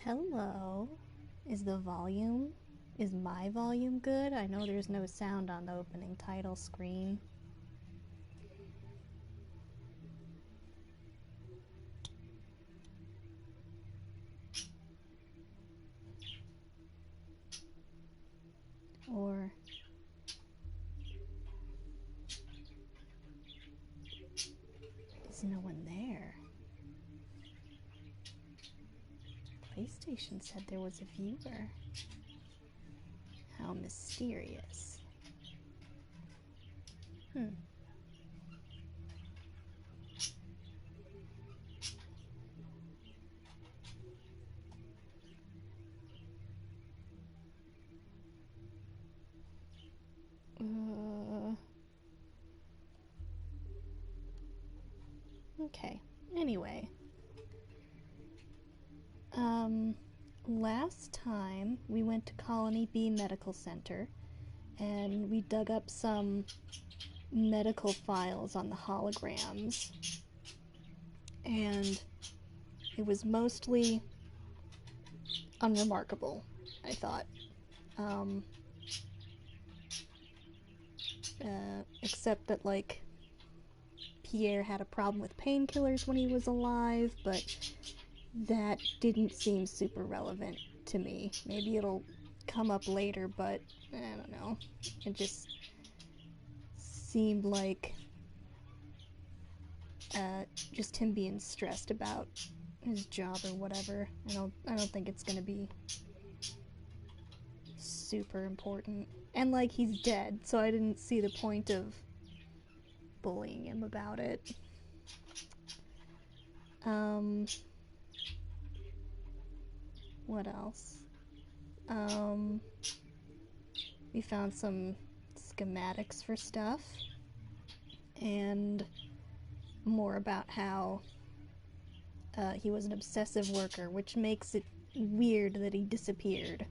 Hello. Is my volume good? I know there's no sound on the opening title screen. Or is no one there? PlayStation said there was a viewer. How mysterious. Okay. Anyway. Last time we went to Colony B Medical Center and we dug up some medical files on the holograms. And it was mostly unremarkable, I thought. Except that, like, Pierre had a problem with painkillers when he was alive, but that didn't seem super relevant to me. Maybe it'll come up later, but I don't know. It just seemed like just him being stressed about his job or whatever. I don't think it's gonna be super important. And, like, he's dead, so I didn't see the point of bullying him about it. What else? We found some schematics for stuff, and more about how he was an obsessive worker, which makes it weird that he disappeared.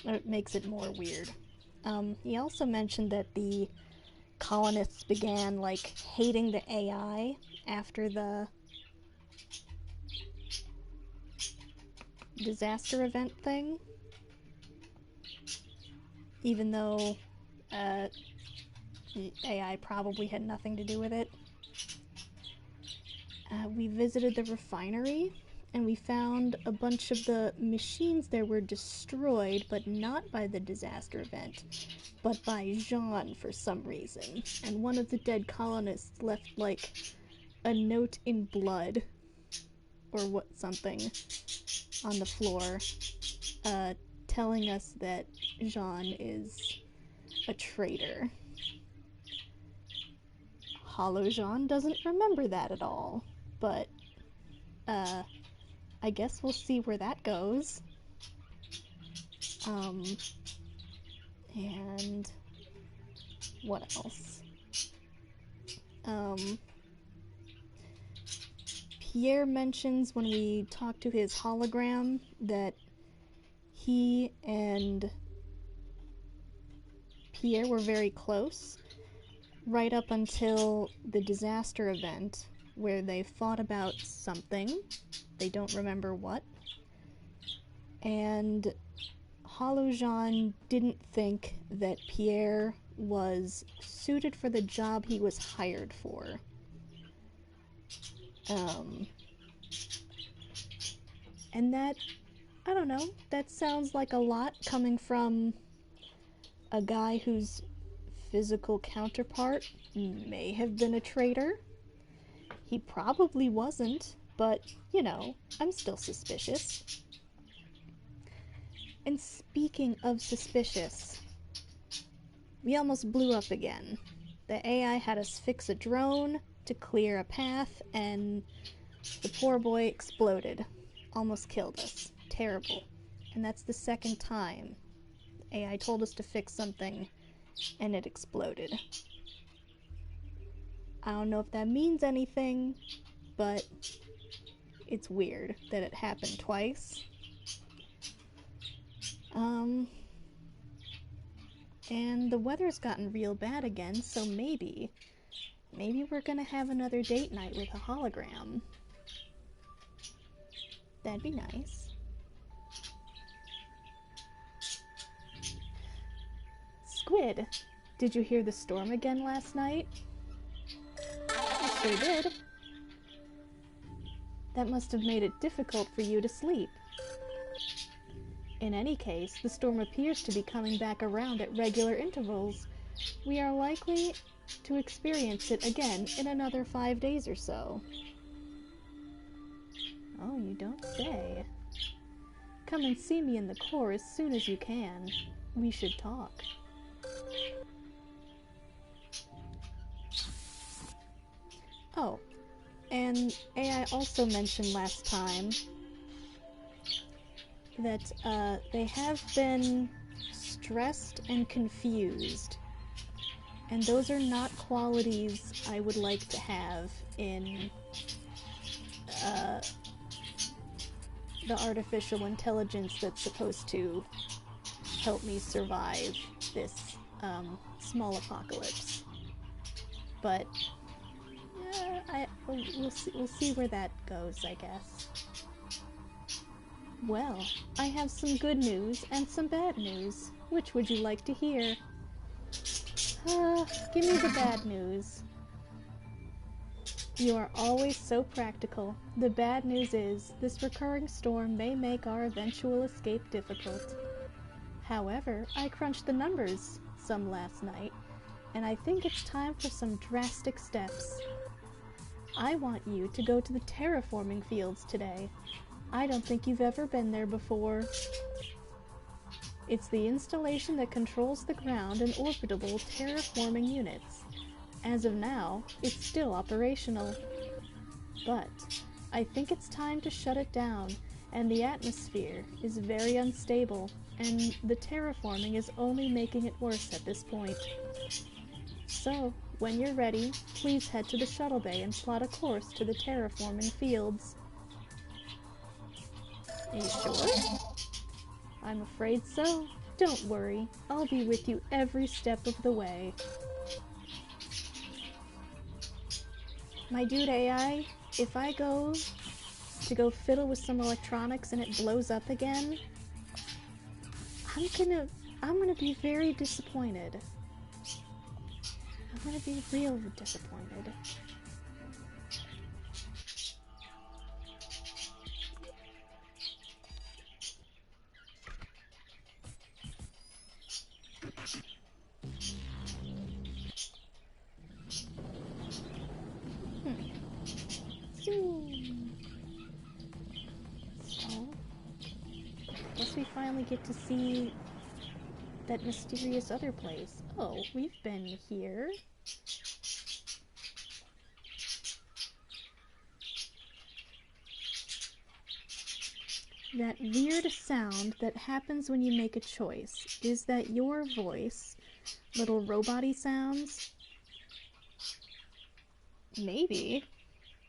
It makes it more weird. He also mentioned that the colonists began, like, hating the AI after the disaster event thing, even though the AI probably had nothing to do with it. We visited the refinery, and we found a bunch of the machines there were destroyed, but not by the disaster event, but by Jean for some reason. And one of the dead colonists left, like, a note in blood, or something, on the floor, telling us that Jean is a traitor. Hollow Jean doesn't remember that at all, but, I guess we'll see where that goes. And what else? Pierre mentions when we talked to his hologram that he and Pierre were very close, right up until the disaster event, where they fought about something. They don't remember what. And Hollow Jean didn't think that Pierre was suited for the job he was hired for. And that, I don't know, that sounds like a lot coming from a guy whose physical counterpart may have been a traitor. He probably wasn't, but, you know, I'm still suspicious. And speaking of suspicious, we almost blew up again. The AI had us fix a drone to clear a path, and the poor boy exploded. Almost killed us. Terrible. and that's the second time. AI told us to fix something, and it exploded. I don't know if that means anything, but it's weird that it happened twice. And the weather's gotten real bad again, so maybe we're gonna have another date night with a hologram. That'd be nice. Squid, did you hear the storm again last night? I sure did. That must have made it difficult for you to sleep. In any case, the storm appears to be coming back around at regular intervals. We are likely to experience it again in another 5 days or so. Oh, you don't say. Come and see me in the core as soon as you can. We should talk. Oh, and AI also mentioned last time that they have been stressed and confused. And those are not qualities I would like to have in the artificial intelligence that's supposed to help me survive this small apocalypse. But we'll see where that goes, I guess. Well, I have some good news and some bad news. Which would you like to hear? Give me the bad news. You are always so practical. The bad news is, this recurring storm may make our eventual escape difficult. However, I crunched the numbers some last night, and I think it's time for some drastic steps. I want you to go to the terraforming fields today. I don't think you've ever been there before. It's the installation that controls the ground and orbitable terraforming units. As of now, it's still operational. But I think it's time to shut it down, and the atmosphere is very unstable, and the terraforming is only making it worse at this point. So, when you're ready, please head to the shuttle bay and plot a course to the terraforming fields. Are you sure? I'm afraid so. Don't worry, I'll be with you every step of the way. My dude AI, if I go to fiddle with some electronics and it blows up again, I'm gonna be very disappointed. I'm gonna be real disappointed. So, guess we finally get to see that mysterious other place. Oh, we've been here. That weird sound that happens when you make a choice. Is that your voice? Little robot-y sounds? Maybe.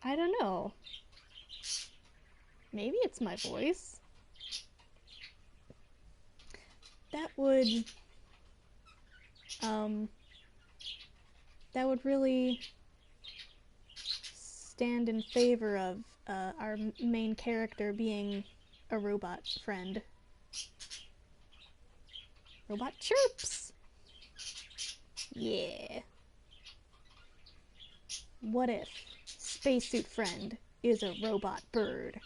I don't know. Maybe it's my voice. That would really stand in favor of our main character being a robot friend. Robot chirps! Yeah. What if spacesuit friend is a robot bird?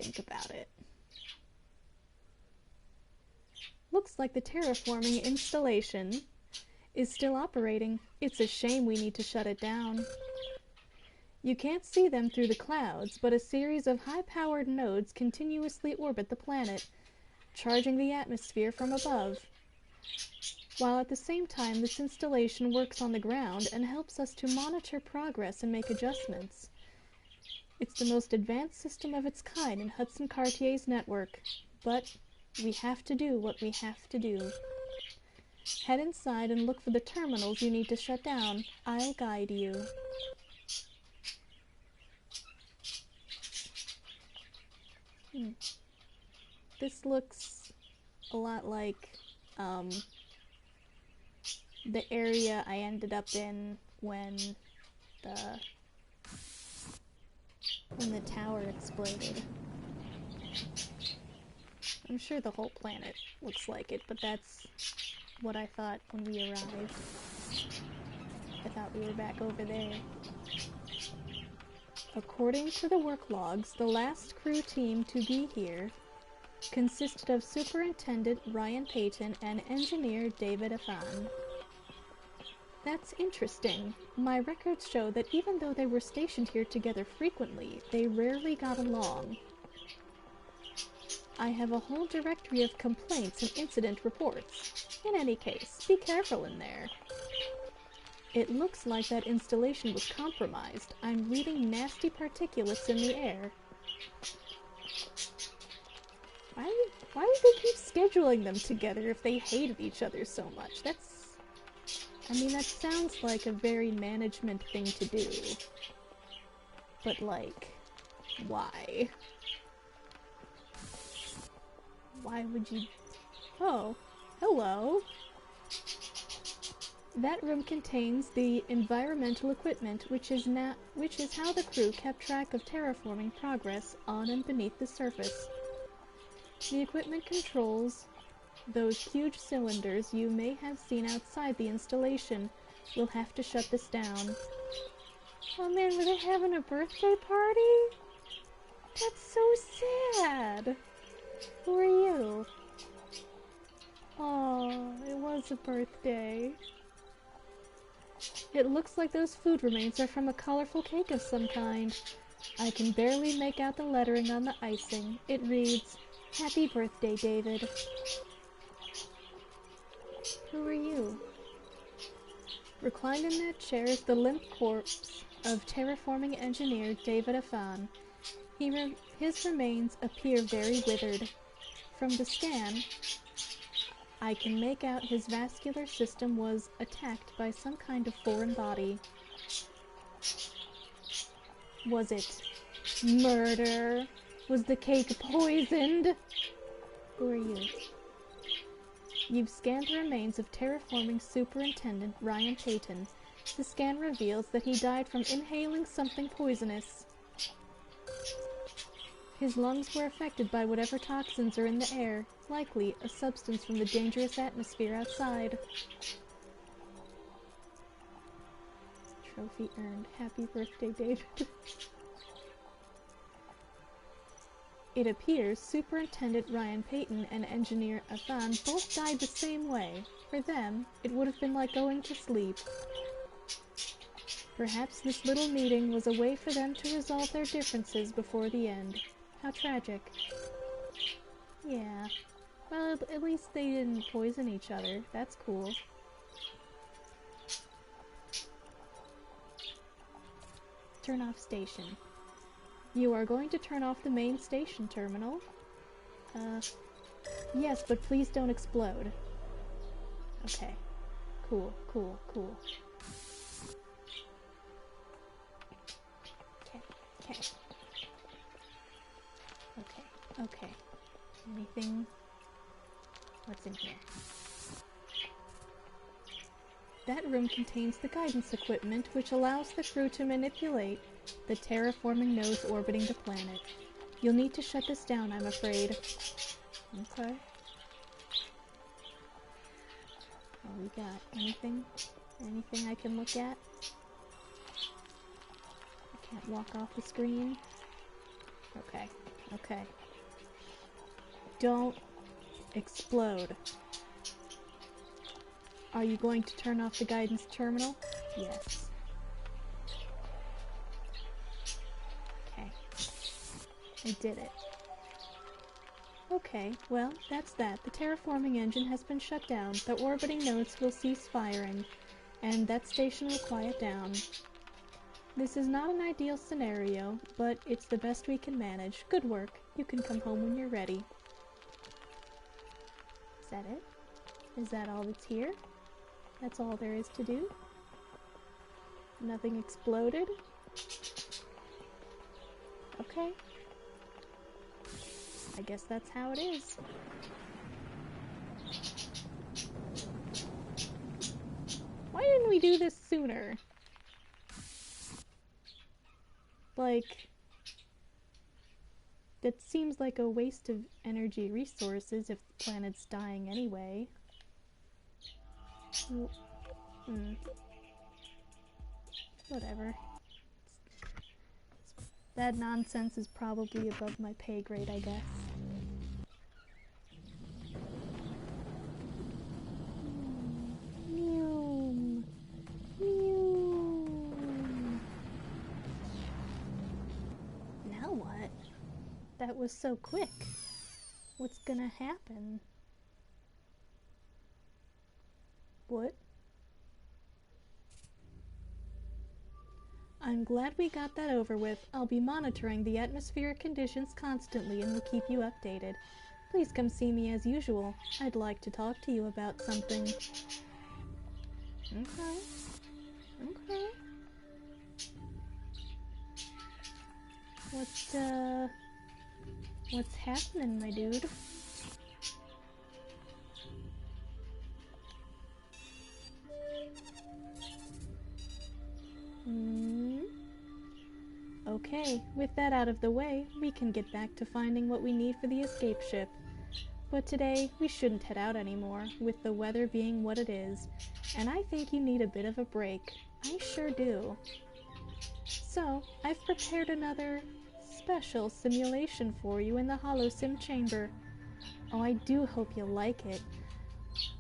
Think about it. Looks like the terraforming installation is still operating. It's a shame we need to shut it down. You can't see them through the clouds, but a series of high-powered nodes continuously orbit the planet, charging the atmosphere from above. While at the same time, this installation works on the ground and helps us to monitor progress and make adjustments. It's the most advanced system of its kind in Hudson Cartier's network. But we have to do what we have to do. Head inside and look for the terminals you need to shut down. I'll guide you. This looks a lot like the area I ended up in when the tower exploded. I'm sure the whole planet looks like it, but that's what I thought when we arrived. I thought we were back over there. According to the work logs, the last crew team to be here consisted of Superintendent Ryan Payton and Engineer David Afan. That's interesting. My records show that even though they were stationed here together frequently, they rarely got along. I have a whole directory of complaints and incident reports. In any case, be careful in there. It looks like that installation was compromised. I'm reading nasty particulates in the air. Why would they keep scheduling them together if they hated each other so much? That sounds like a very management thing to do. But, like, why? Why would you... Oh, hello. That room contains the environmental equipment, which is how the crew kept track of terraforming progress on and beneath the surface. The equipment controls those huge cylinders you may have seen outside the installation. We'll have to shut this down. Oh man, were they having a birthday party? That's so sad. Who are you? Oh, it was a birthday. It looks like those food remains are from a colorful cake of some kind. I can barely make out the lettering on the icing. It reads, "Happy birthday, David." Who are you? Reclined in that chair is the limp corpse of terraforming engineer David Afan. His remains appear very withered. From the scan, I can make out his vascular system was attacked by some kind of foreign body. Was it murder? Was the cake poisoned? Who are you? You've scanned the remains of terraforming Superintendent Ryan Payton. The scan reveals that he died from inhaling something poisonous. His lungs were affected by whatever toxins are in the air, likely a substance from the dangerous atmosphere outside. Trophy earned. Happy birthday, David. It appears Superintendent Ryan Payton and Engineer Afan both died the same way. For them, it would have been like going to sleep. Perhaps this little meeting was a way for them to resolve their differences before the end. How tragic. Yeah. Well, at least they didn't poison each other. That's cool. Turn off station. You are going to turn off the main station terminal? Yes, but please don't explode. Okay. Cool, cool, cool. Okay. Okay. Anything? What's in here? That room contains the guidance equipment, which allows the crew to manipulate the terraforming nodes orbiting the planet. You'll need to shut this down, I'm afraid. Okay. What we got? Anything? Anything I can look at? I can't walk off the screen. Okay. Okay. Don't explode. Are you going to turn off the guidance terminal? Yes. Okay. I did it. Okay, well, that's that. The terraforming engine has been shut down. The orbiting nodes will cease firing, and that station will quiet down. This is not an ideal scenario, but it's the best we can manage. Good work. You can come home when you're ready. Is that it? Is that all that's here? That's all there is to do? Nothing exploded? Okay. I guess that's how it is. Why didn't we do this sooner? Like, that seems like a waste of energy resources if the planet's dying anyway. Whatever. That nonsense is probably above my pay grade, I guess. Mew. Mew. Now what? That was so quick. What's gonna happen? What? I'm glad we got that over with. I'll be monitoring the atmospheric conditions constantly and will keep you updated. Please come see me as usual. I'd like to talk to you about something. Okay. Okay. What's happening, my dude? Okay, with that out of the way, we can get back to finding what we need for the escape ship. But today, we shouldn't head out anymore, with the weather being what it is, and I think you need a bit of a break. I sure do. So, I've prepared another special simulation for you in the HoloSim chamber. Oh, I do hope you'll like it.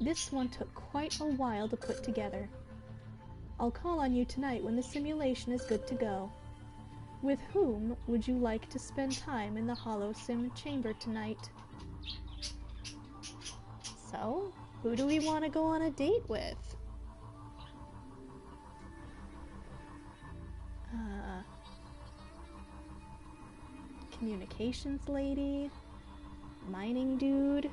This one took quite a while to put together. I'll call on you tonight when the simulation is good to go. With whom would you like to spend time in the HoloSim chamber tonight? So, who do we want to go on a date with? Communications lady? Mining dude?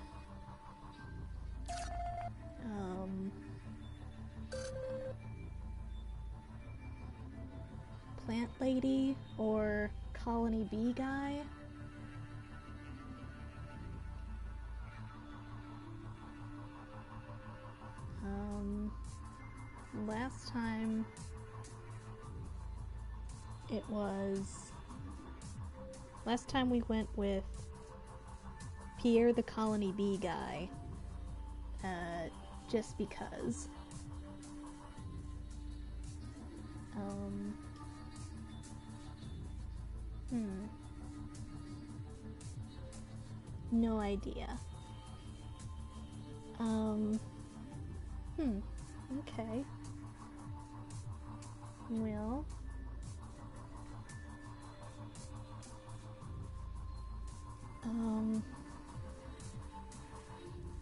Plant lady? Or colony bee guy? Last time last time we went with Pierre the colony bee guy, just because. No idea. Okay. Well,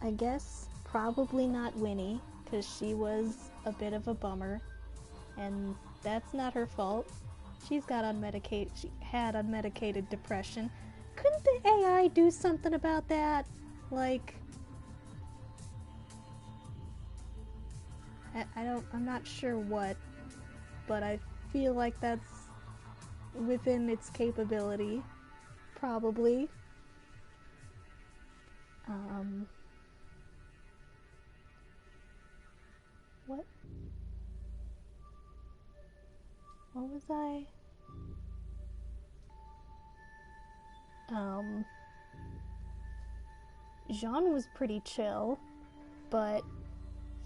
I guess probably not Winnie, because she was a bit of a bummer, and that's not her fault. She had unmedicated depression. Couldn't the AI do something about that? Like, I'm not sure what, but I feel like that's within its capability, probably. What was I? Jean was pretty chill, but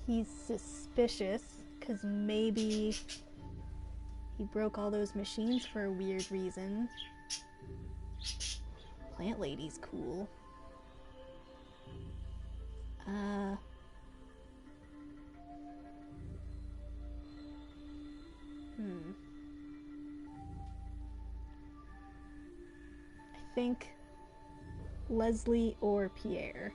he's suspicious, because maybe he broke all those machines for a weird reason. Plant lady's cool. I think Leslie or Pierre.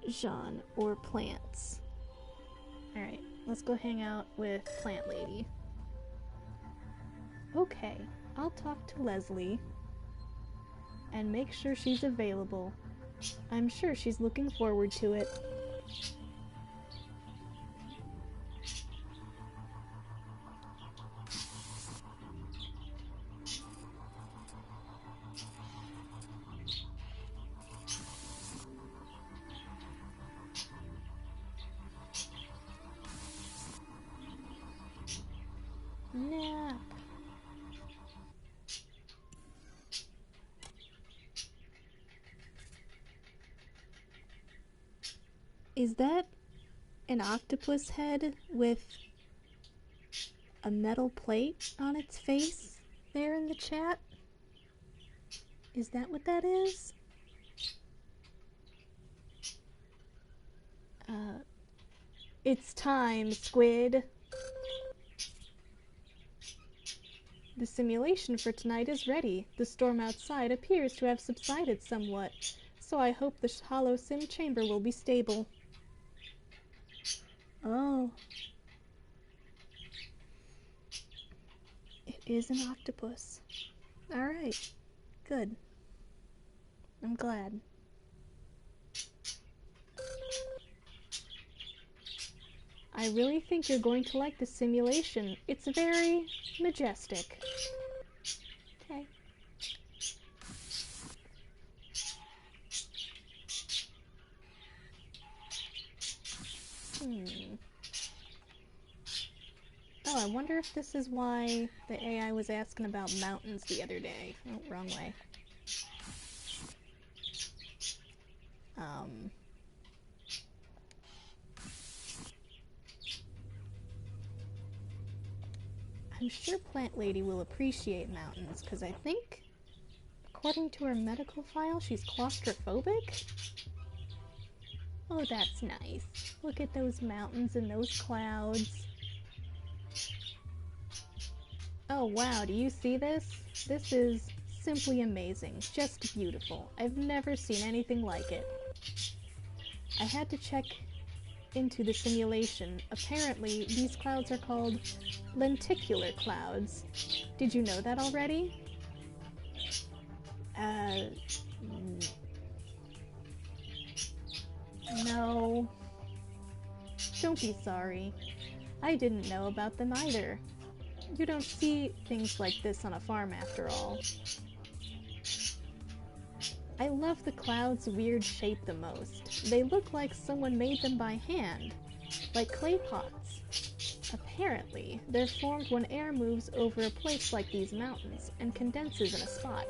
Jean or plants. Alright, let's go hang out with Plant Lady. Okay, I'll talk to Leslie and make sure she's available. I'm sure she's looking forward to it. Nap. Is that an octopus head with a metal plate on its face there in the chat? Is that what that is? It's time, Squid. The simulation for tonight is ready. The storm outside appears to have subsided somewhat, so I hope the hollow sim chamber will be stable. Oh. It is an octopus. Alright. Good. I'm glad. I really think you're going to like the simulation. It's very majestic. Okay. Oh, I wonder if this is why the AI was asking about mountains the other day. Oh, wrong way. I'm sure Plant Lady will appreciate mountains, because I think, according to her medical file, she's claustrophobic? Oh, that's nice. Look at those mountains and those clouds. Oh wow, do you see this? This is simply amazing. Just beautiful. I've never seen anything like it. I had to check into the simulation. Apparently, these clouds are called lenticular clouds. Did you know that already? No. Don't be sorry. I didn't know about them either. You don't see things like this on a farm after all. I love the clouds' weird shape the most. They look like someone made them by hand, like clay pots. Apparently, they're formed when air moves over a place like these mountains and condenses in a spot.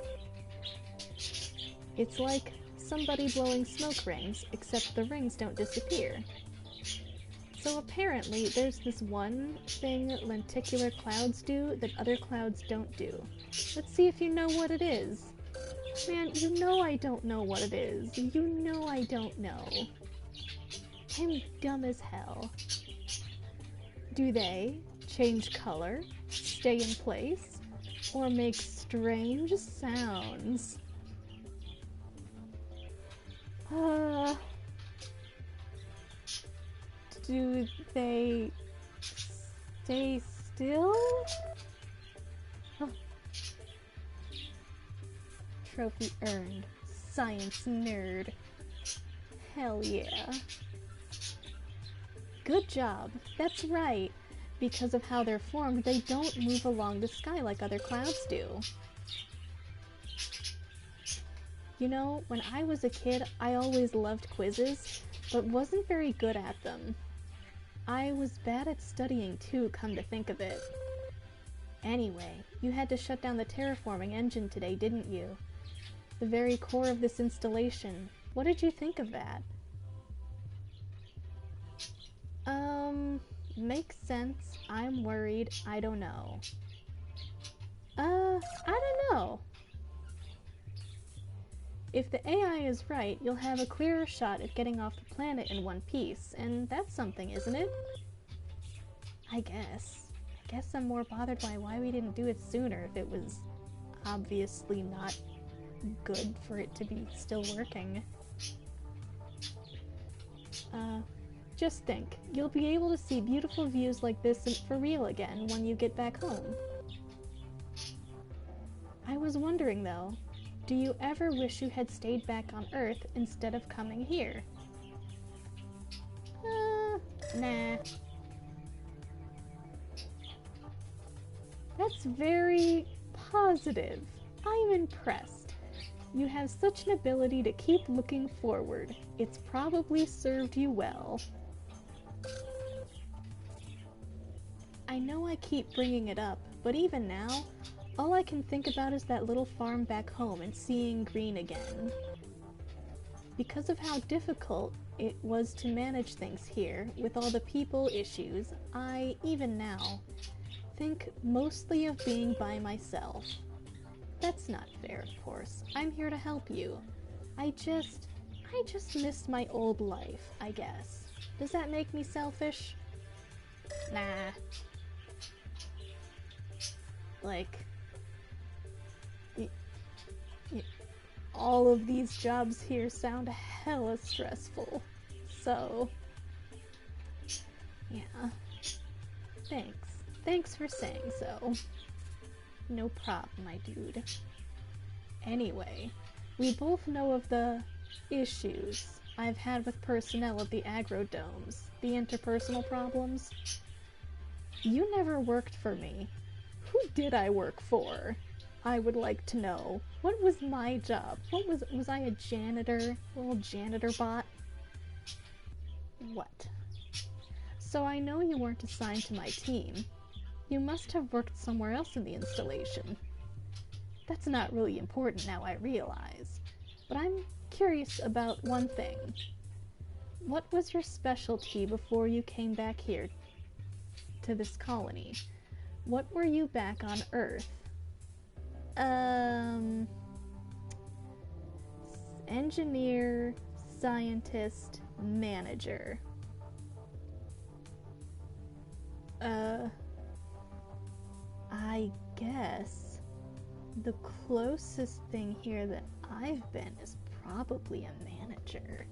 It's like somebody blowing smoke rings, except the rings don't disappear. So apparently, there's this one thing lenticular clouds do that other clouds don't do. Let's see if you know what it is. Man, you know I don't know what it is. You know I don't know. I'm dumb as hell. Do they change color, stay in place, or make strange sounds? Do they stay still? Oh. Trophy earned. Science nerd. Hell yeah. Good job. That's right. Because of how they're formed, they don't move along the sky like other clouds do. You know, when I was a kid, I always loved quizzes, but wasn't very good at them. I was bad at studying too, come to think of it. Anyway, you had to shut down the terraforming engine today, didn't you? The very core of this installation. What did you think of that? Makes sense. I'm worried. I don't know. I don't know. If the AI is right, you'll have a clearer shot at getting off the planet in one piece, and that's something, isn't it? I guess. I guess I'm more bothered by why we didn't do it sooner if it was obviously not good for it to be still working. Just think, you'll be able to see beautiful views like this for real again when you get back home. I was wondering though, do you ever wish you had stayed back on Earth instead of coming here? Nah. That's very positive. I'm impressed. You have such an ability to keep looking forward. It's probably served you well. I know I keep bringing it up, but even now, all I can think about is that little farm back home and seeing green again. Because of how difficult it was to manage things here, with all the people issues, I, even now, think mostly of being by myself. That's not fair, of course. I'm here to help you. I just miss my old life, I guess. Does that make me selfish? Nah. Like, all of these jobs here sound hella stressful. So, yeah. Thanks. Thanks for saying so. No problem, my dude. Anyway, we both know of the issues I've had with personnel at the agrodomes, the interpersonal problems. You never worked for me. Who did I work for? I would like to know. What was my job? Was I a janitor? A little janitor bot? What? So I know you weren't assigned to my team. You must have worked somewhere else in the installation. That's not really important now, I realize. But I'm curious about one thing. What was your specialty before you came back here to this colony? What were you back on Earth? Engineer, scientist, manager. I guess the closest thing here that I've been is probably a manager.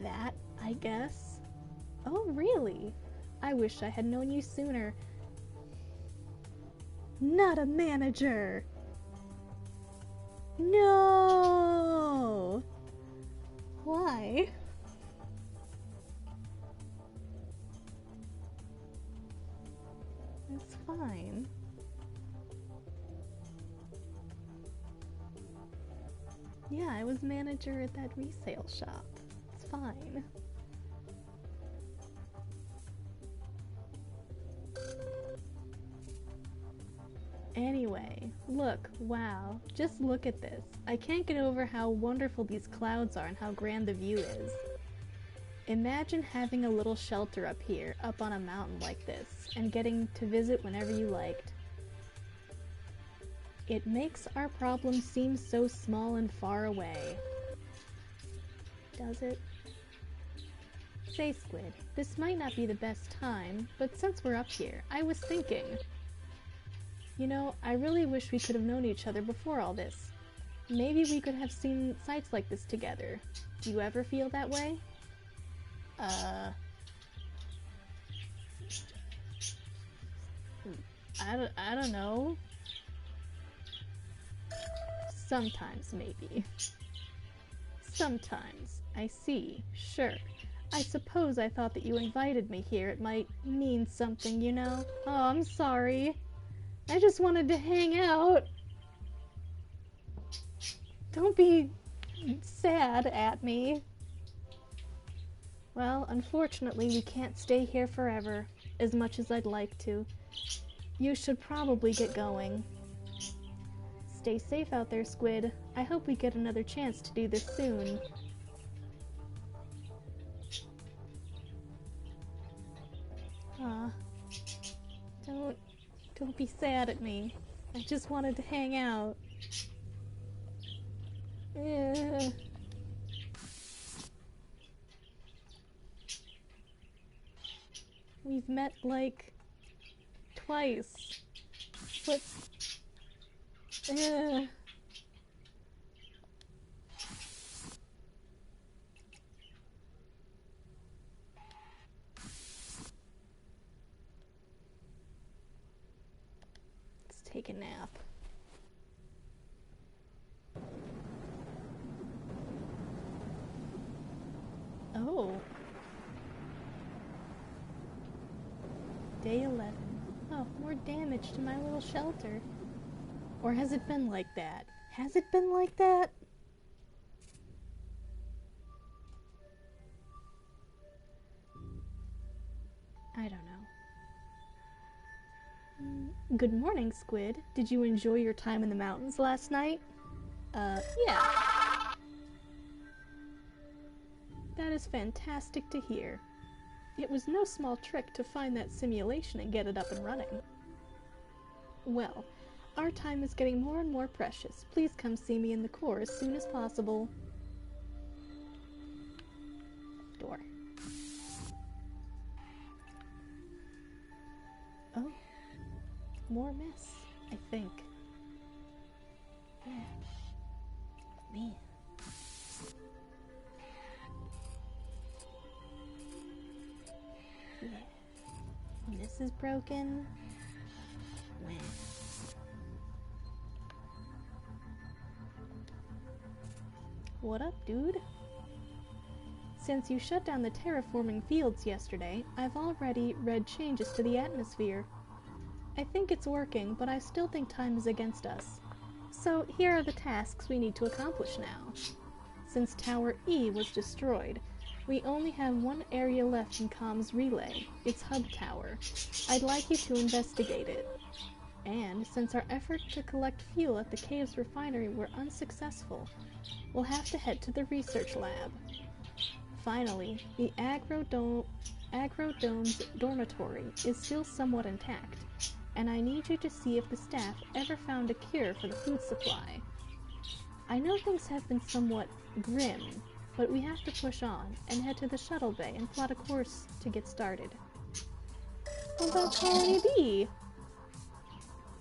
That, I guess. Oh, really? I wish I had known you sooner. Not a manager! No! Why? It's fine. Yeah, I was manager at that resale shop. It's fine. Anyway, look, wow, just look at this. I can't get over how wonderful these clouds are and how grand the view is. Imagine having a little shelter up here, up on a mountain like this, and getting to visit whenever you liked. It makes our problems seem so small and far away. Does it? Say, Squid, this might not be the best time, but since we're up here, I was thinking. You know, I really wish we could have known each other before all this. Maybe we could have seen sights like this together. Do you ever feel that way? I don't know. Sometimes, maybe. Sometimes. I see. Sure. I suppose I thought that you invited me here. It might mean something, you know? Oh, I'm sorry. I just wanted to hang out. Don't be sad at me. Well, unfortunately, we can't stay here forever, as much as I'd like to. You should probably get going. Stay safe out there, Squid. I hope we get another chance to do this soon. Aw. Don't be sad at me. I just wanted to hang out. Ugh. We've met, like, twice. What? Ugh. take a nap. Oh. Day 11. Oh, more damage to my little shelter. Or has it been like that? Has it been like that? I don't know. Good morning, Squid. Did you enjoy your time in the mountains last night? Yeah. That is fantastic to hear. It was no small trick to find that simulation and get it up and running. Well, our time is getting more and more precious. Please come see me in the core as soon as possible. Door. Oh. More mess, I think. Man. Yeah. And this is broken. Man. What up, dude? Since you shut down the terraforming fields yesterday, I've already read changes to the atmosphere. I think it's working, but I still think time is against us. So here are the tasks we need to accomplish now. Since Tower E was destroyed, we only have one area left in Com's relay, its hub tower. I'd like you to investigate it. And since our efforts to collect fuel at the cave's refinery were unsuccessful, we'll have to head to the research lab. Finally, the Agrodome's dormitory is still somewhat intact, and I need you to see if the staff ever found a cure for the food supply. I know things have been somewhat grim, but we have to push on and head to the shuttle bay and plot a course to get started. What about Colony B?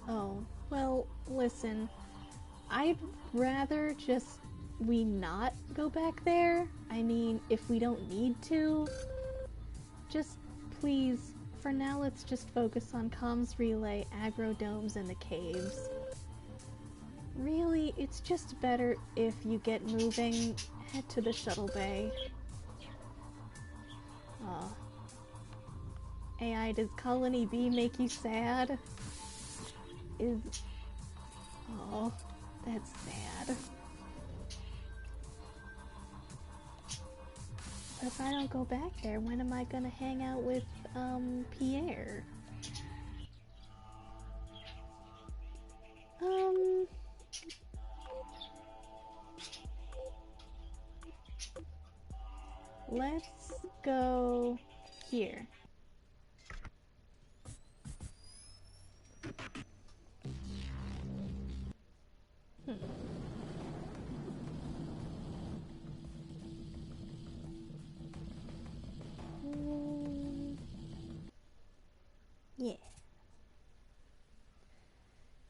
Oh, well, listen, I'd rather just we not go back there. I mean, if we don't need to, just please, for now let's just focus on comms relay, agrodomes, and the caves. Really, it's just better if you get moving, head to the shuttle bay. Oh. AI, does Colony B make you sad? Oh, that's sad. But if I don't go back there, when am I gonna hang out with, Pierre? Let's go here. Yeah.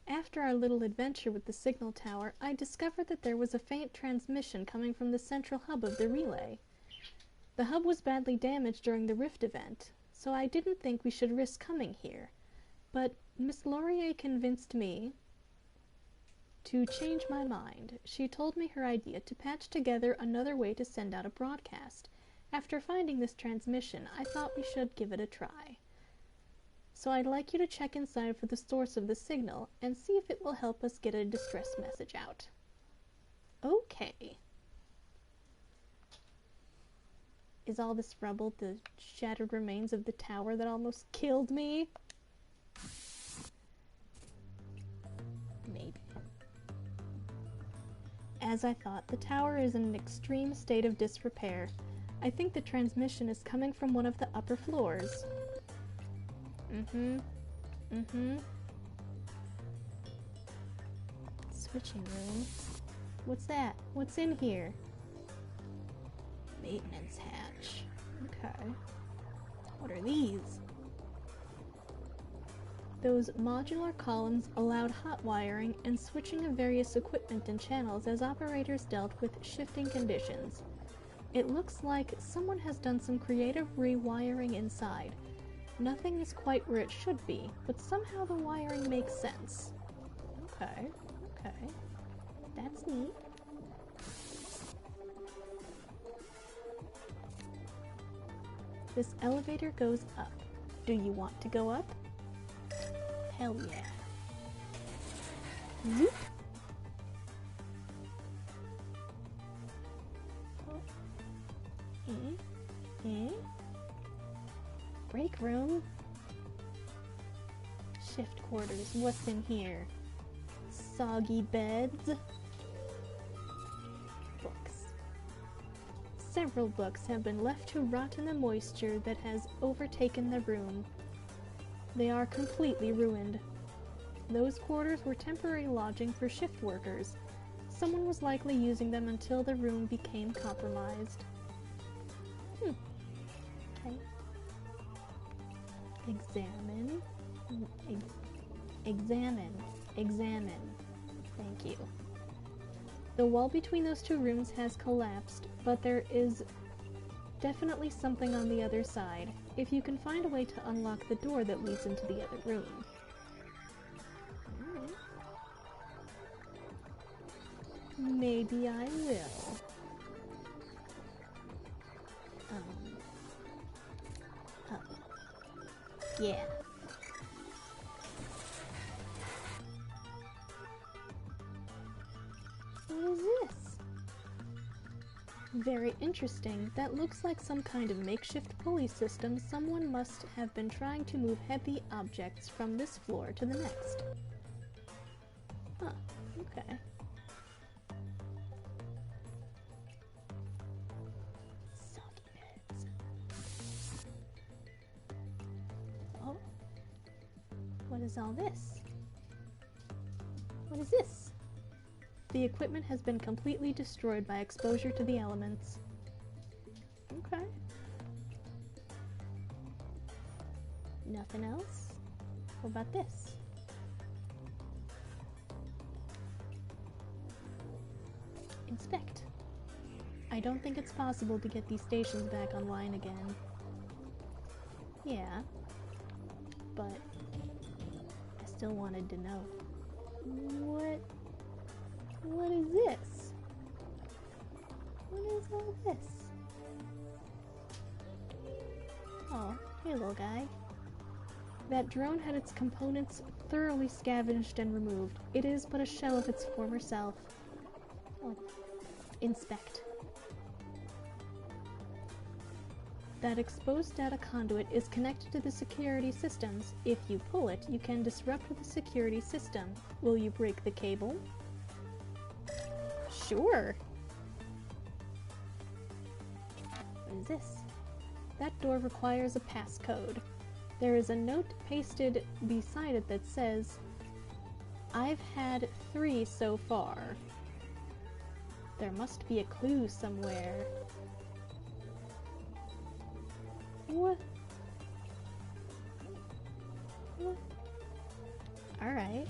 After our little adventure with the signal tower, I discovered that there was a faint transmission coming from the central hub of the relay. The hub was badly damaged during the rift event, so I didn't think we should risk coming here. But Miss Laurier convinced me to change my mind. She told me her idea to patch together another way to send out a broadcast. After finding this transmission, I thought we should give it a try. So I'd like you to check inside for the source of the signal and see if it will help us get a distress message out. Okay. Is all this rubble the shattered remains of the tower that almost killed me? Maybe. As I thought, the tower is in an extreme state of disrepair. I think the transmission is coming from one of the upper floors. Switching room. What's that? What's in here? Maintenance hatch. Okay. What are these? Those modular columns allowed hot wiring and switching of various equipment and channels as operators dealt with shifting conditions. It looks like someone has done some creative rewiring inside. Nothing is quite where it should be, but somehow the wiring makes sense. Okay, okay. That's neat. This elevator goes up. Do you want to go up? Hell yeah. Zoop. Break room. Shift quarters. What's in here? Soggy beds. Books. Several books have been left to rot in the moisture that has overtaken the room. They are completely ruined. Those quarters were temporary lodging for shift workers. Someone was likely using them until the room became compromised. Okay. Examine. Examine. Thank you. The wall between those two rooms has collapsed, but there is definitely something on the other side, if you can find a way to unlock the door that leads into the other room. Maybe I will. Yeah. What is this? Very interesting. That looks like some kind of makeshift pulley system. Someone must have been trying to move heavy objects from this floor to the next. Huh, okay. Soggy beds. Oh. What is all this? What is this? The equipment has been completely destroyed by exposure to the elements. Okay. Nothing else? What about this? Inspect. I don't think it's possible to get these stations back online again. Yeah. But I still wanted to know. What is this? What is all this? Oh, hey little guy. That drone had its components thoroughly scavenged and removed. It is but a shell of its former self. Oh. Inspect. That exposed data conduit is connected to the security systems. If you pull it, you can disrupt the security system. Will you break the cable? Sure. What is this? That door requires a passcode. There is a note pasted beside it that says, "I've had 3 so far." There must be a clue somewhere. What? Alright.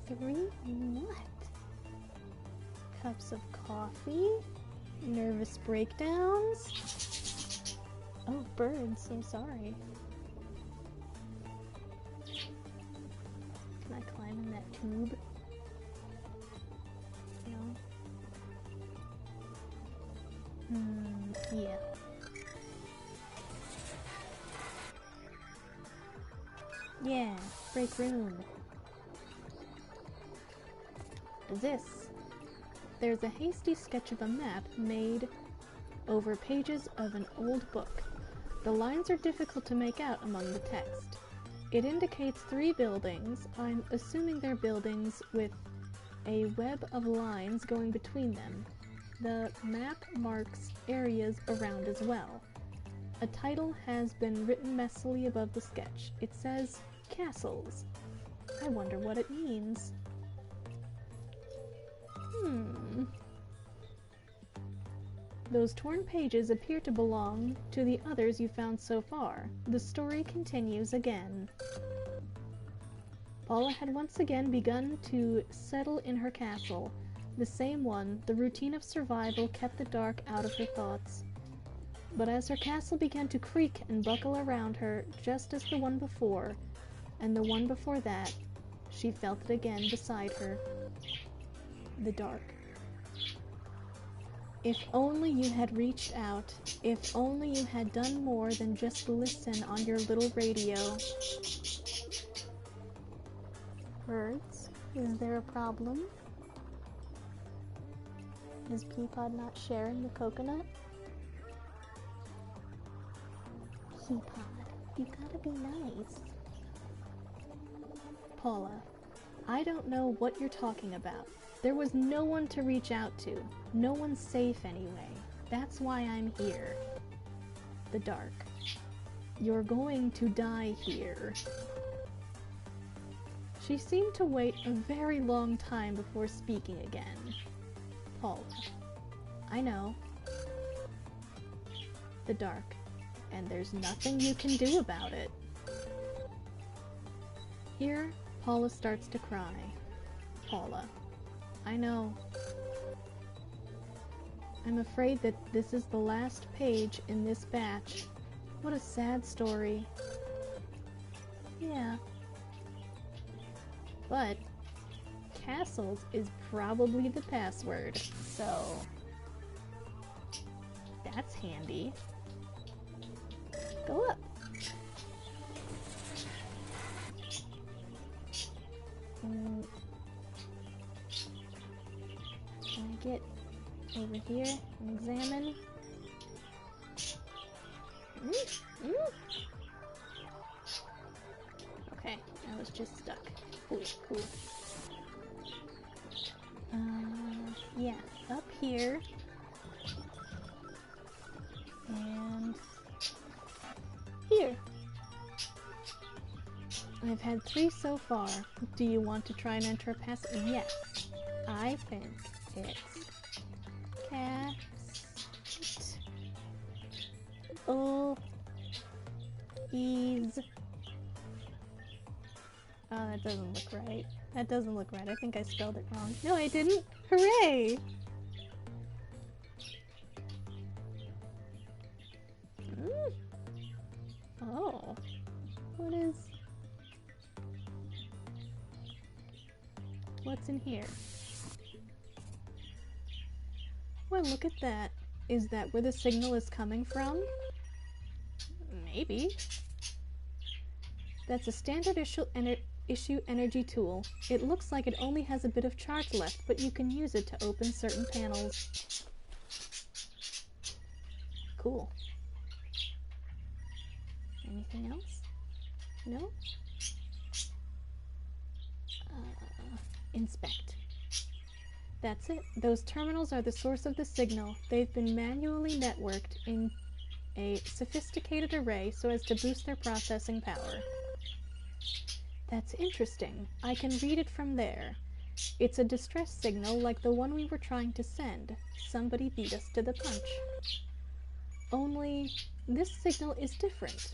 3 what? Cups of coffee? Nervous breakdowns? Oh, birds, I'm sorry. Can I climb in that tube? No? Yeah. Yeah, break room. What is this? There's a hasty sketch of a map made over pages of an old book. The lines are difficult to make out among the text. It indicates 3 buildings. I'm assuming they're buildings with a web of lines going between them. The map marks areas around as well. A title has been written messily above the sketch. It says, "Castles." I wonder what it means. Those torn pages appear to belong to the others you found so far. The story continues again. Paula had once again begun to settle in her castle. The same one, the routine of survival kept the dark out of her thoughts. But as her castle began to creak and buckle around her, just as the one before, and the one before that, She felt it again beside her. The dark. If only you had reached out. If only you had done more than just listen on your little radio. Birds, is there a problem? Is Peapod not sharing the coconut? Peapod, you gotta be nice. Paula, I don't know what you're talking about. There was no one to reach out to. No one's safe anyway. That's why I'm here. The dark. You're going to die here. She seemed to wait a very long time before speaking again. Paula. I know. The dark. And there's nothing you can do about it. Here, Paula starts to cry. Paula. I know. I'm afraid that this is the last page in this batch. What a sad story. Yeah. But castles is probably the password, so that's handy. Go up. Can I get over here and examine? Okay, I was just stuck. Cool, cool. Yeah, up here. And here. I've had 3 so far. Do you want to try and enter a pass? Yes. I think it's ease. Oh, that doesn't look right. That doesn't look right. I think I spelled it wrong. No, I didn't. Hooray! Oh. What's in here? Well, look at that. Is that where the signal is coming from? Maybe. That's a standard issue energy tool. It looks like it only has a bit of charge left, but you can use it to open certain panels. Cool. Anything else? No? Inspect. That's it. Those terminals are the source of the signal. They've been manually networked in a sophisticated array so as to boost their processing power. That's interesting. I can read it from there. It's a distress signal like the one we were trying to send. Somebody beat us to the punch. Only, this signal is different.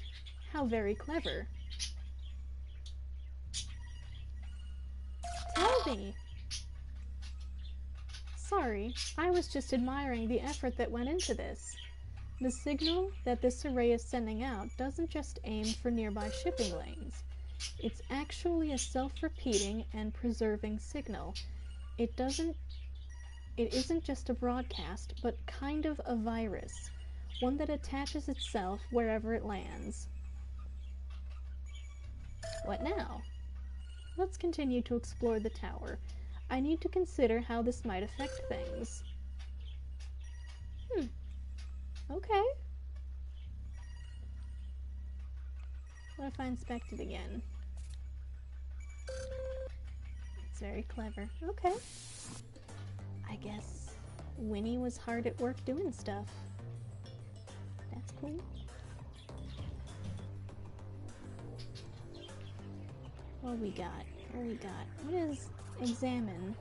How very clever. Tell me. Sorry, I was just admiring the effort that went into this. The signal that this array is sending out doesn't just aim for nearby shipping lanes. It's actually a self-repeating and preserving signal. It isn't just a broadcast, but kind of a virus, one that attaches itself wherever it lands. What now? Let's continue to explore the tower. I need to consider how this might affect things. Okay. What if I inspect it again? It's very clever. Okay. I guess Winnie was hard at work doing stuff. That's cool. What we got? What is examine?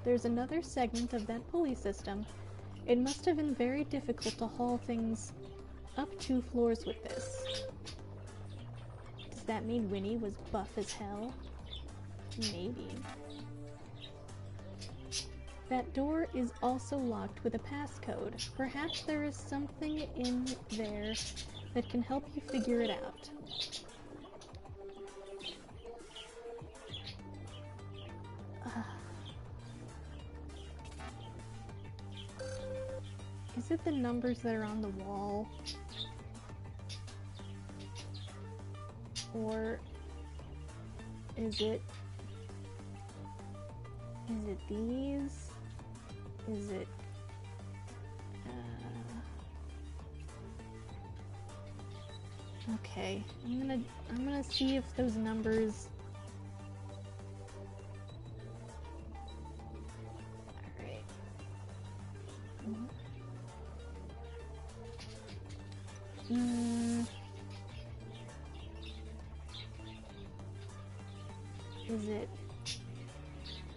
There's another segment of that pulley system. It must have been very difficult to haul things up 2 floors with this. Does that mean Winnie was buff as hell? Maybe. That door is also locked with a passcode. Perhaps there is something in there that can help you figure it out. Is it the numbers that are on the wall? Or is it these? Is it okay, I'm gonna see if those numbers. Alright.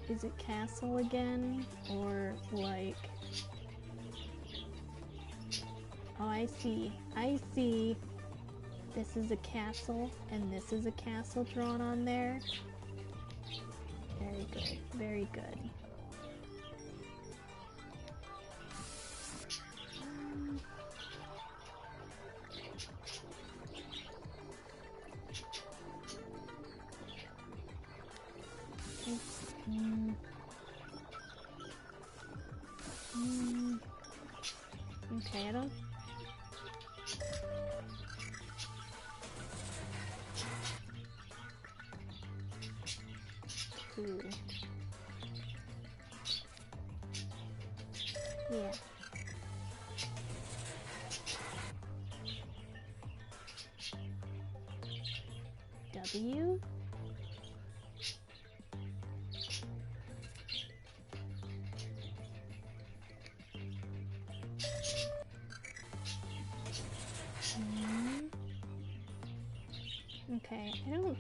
Is it castle again? Or like... Oh, I see. I see. This is a castle, and this is a castle drawn on there. Very good. Very good. Okay, I don't... Ooh. Yeah. W? Okay, I don't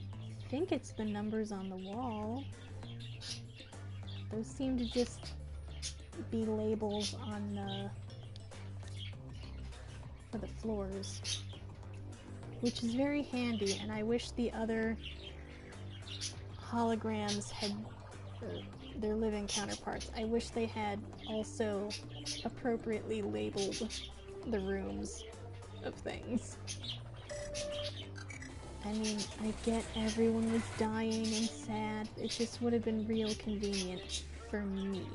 think it's the numbers on the wall. Those seem to just be labels on for the floors, which is very handy, and I wish the other holograms had, their living counterparts, I wish they had also appropriately labeled the rooms of things. I mean, I get everyone was dying and sad, it just would have been real convenient for me.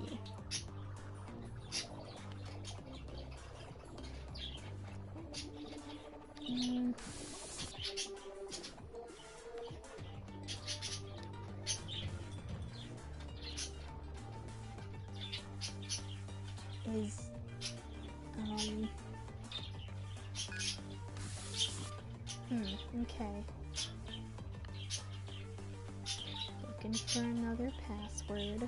Okay. Looking for another password.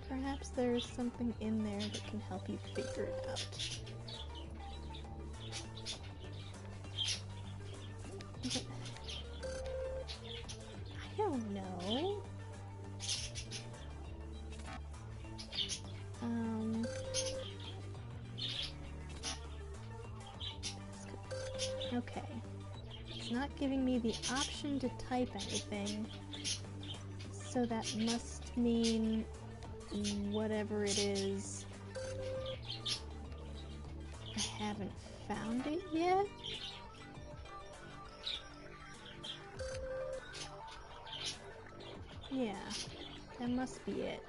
Perhaps there's something in there that can help you figure it out. I don't know. Okay. It's not giving me the option to type anything, so that must mean whatever it is, I haven't found it yet? Yeah, that must be it.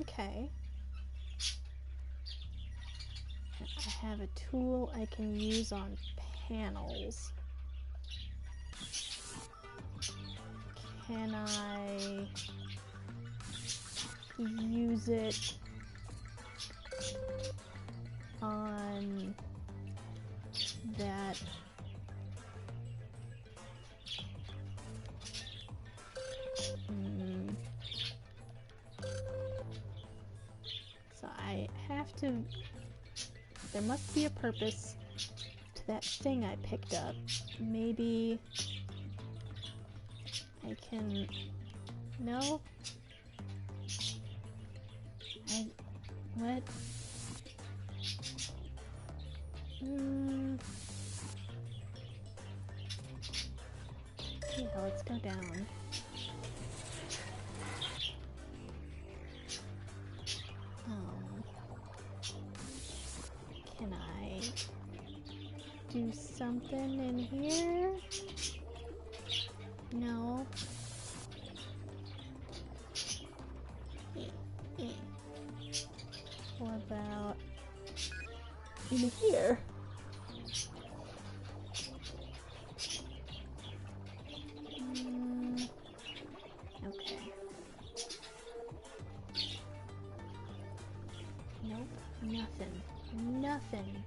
Okay. I have a tool I can use on panels. Can I use it on that? So I have to, there must be a purpose to that thing I picked up. Maybe I can, no? What? Yeah, let's go down. do something in here? No. What about in here? Okay. Nope, nothing. Nothing.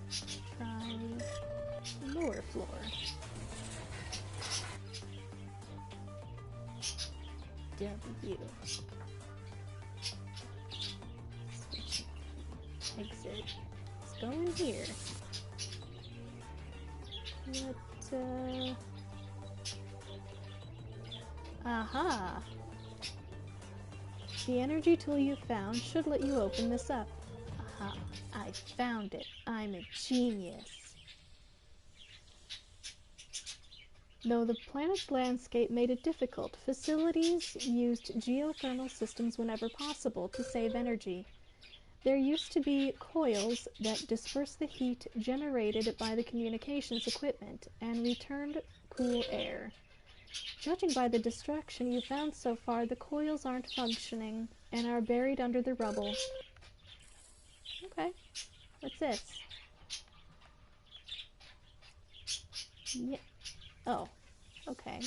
Let's try lower floor. W. Switch. Exit. Let's go in here. What, aha! The energy tool you found should let you open this up. Aha, I found it. I'm a genius. Though the planet's landscape made it difficult, facilities used geothermal systems whenever possible to save energy. There used to be coils that dispersed the heat generated by the communications equipment and returned cool air. Judging by the destruction you found so far, the coils aren't functioning and are buried under the rubble. Okay, what's this? Yeah. Oh, okay.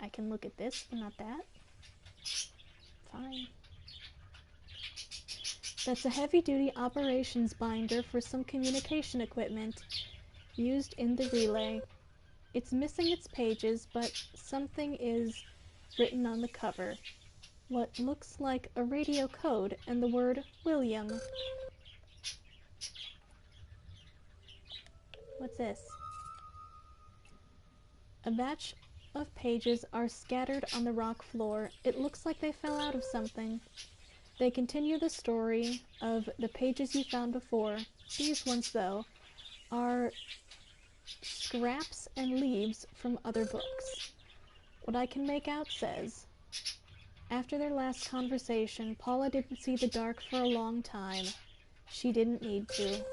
I can look at this, but not that. Fine. That's a heavy-duty operations binder for some communication equipment used in the relay. It's missing its pages, but something is written on the cover. What looks like a radio code and the word William. What's this? A batch of pages are scattered on the rock floor. It looks like they fell out of something. They continue the story of the pages you found before. These ones, though, are scraps and leaves from other books. What I can make out says, after their last conversation, Paula didn't see the dark for a long time. She didn't need to.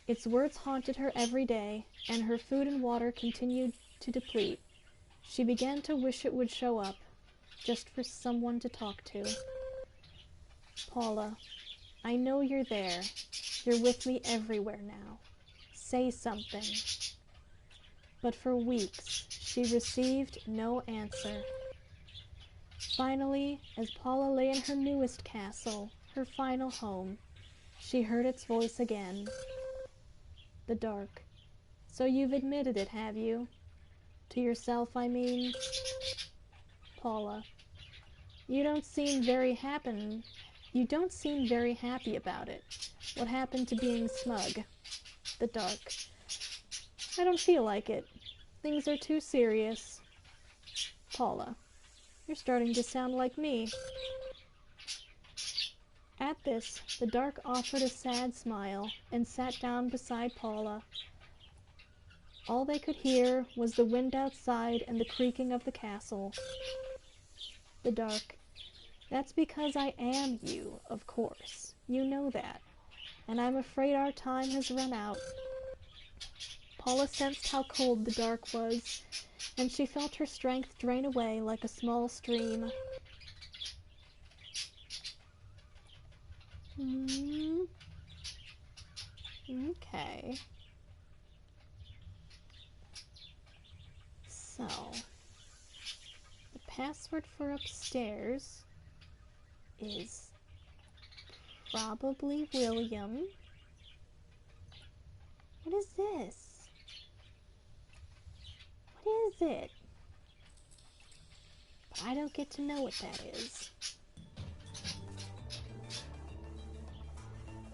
Its words haunted her every day, and her food and water continued to deplete. She began to wish it would show up, just for someone to talk to. Paula, I know you're there. You're with me everywhere now. Say something. But for weeks, she received no answer. Finally, as Paula lay in her newest castle, her final home, she heard its voice again. The dark. So you've admitted it, have you? To yourself, I mean. Paula, you don't seem very happy about it. What happened to being smug? The dark. I don't feel like it. Things are too serious. Paula, you're starting to sound like me. At this, the dark offered a sad smile and sat down beside Paula. All they could hear was the wind outside and the creaking of the castle. The dark. That's because I am you, of course. You know that. And I'm afraid our time has run out. Paula sensed how cold the dark was, and she felt her strength drain away like a small stream. Okay. So, the password for upstairs is probably William. What is this? What is it? But I don't get to know what that is.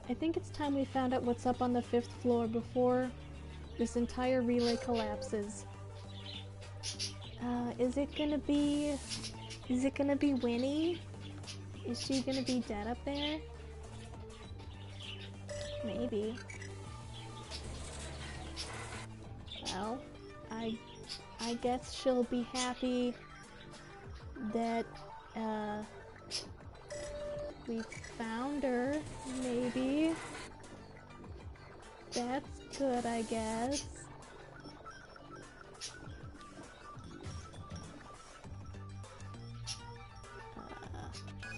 I think it's time we found out what's up on the 5th floor before this entire relay collapses. Is it gonna be Winnie? Is she gonna be dead up there? Maybe. Well, I guess she'll be happy that We found her, maybe. That's good, I guess.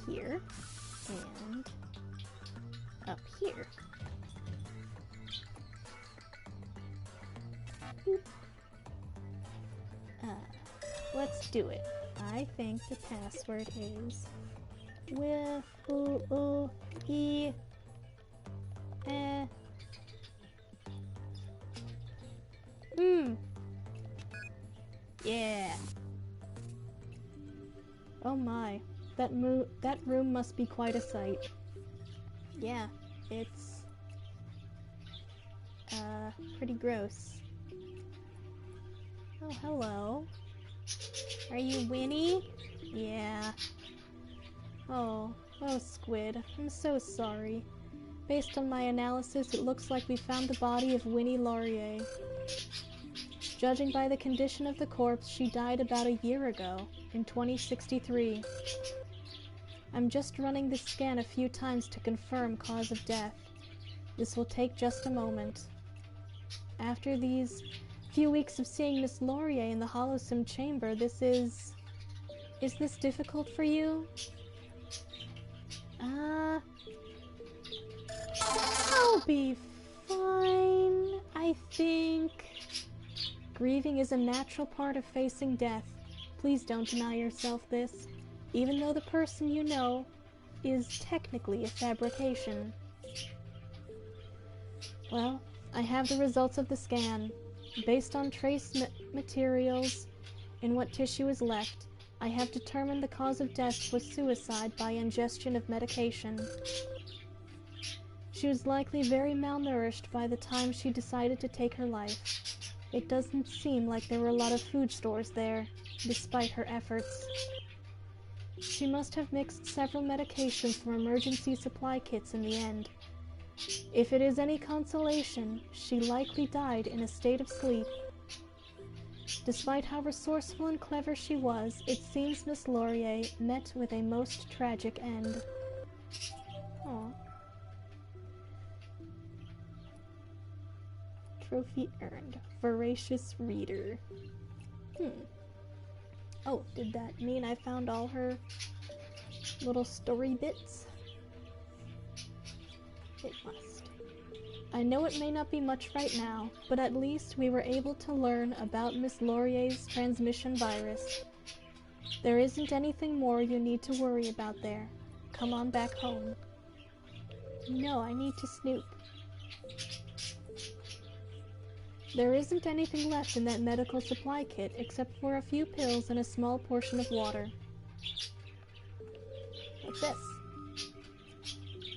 Here. And up here. Let's do it. I think the password is WithYou. Yeah. Oh my. That room must be quite a sight. Yeah, it's pretty gross. Oh, hello. Are you Winnie? Yeah. Oh, Squid. I'm so sorry. Based on my analysis, it looks like we found the body of Winnie Laurier. Judging by the condition of the corpse, she died about a year ago, in 2063. I'm just running this scan a few times to confirm cause of death. This will take just a moment. After these few weeks of seeing Miss Laurier in the holosim chamber, is this difficult for you? I'll be fine, I think. Grieving is a natural part of facing death. Please don't deny yourself this, even though the person you know is technically a fabrication. Well, I have the results of the scan. Based on trace materials in what tissue is left, I have determined the cause of death was suicide by ingestion of medication. She was likely very malnourished by the time she decided to take her life. It doesn't seem like there were a lot of food stores there, despite her efforts. She must have mixed several medications from emergency supply kits in the end. If it is any consolation, she likely died in a state of sleep. Despite how resourceful and clever she was, it seems Miss Laurier met with a most tragic end. Aww. Trophy earned. Voracious reader. Oh, did that mean I found all her little story bits? It must. I know it may not be much right now, but at least we were able to learn about Miss Laurier's transmission virus. There isn't anything more you need to worry about there. Come on back home. No, I need to snoop. There isn't anything left in that medical supply kit except for a few pills and a small portion of water. What's this?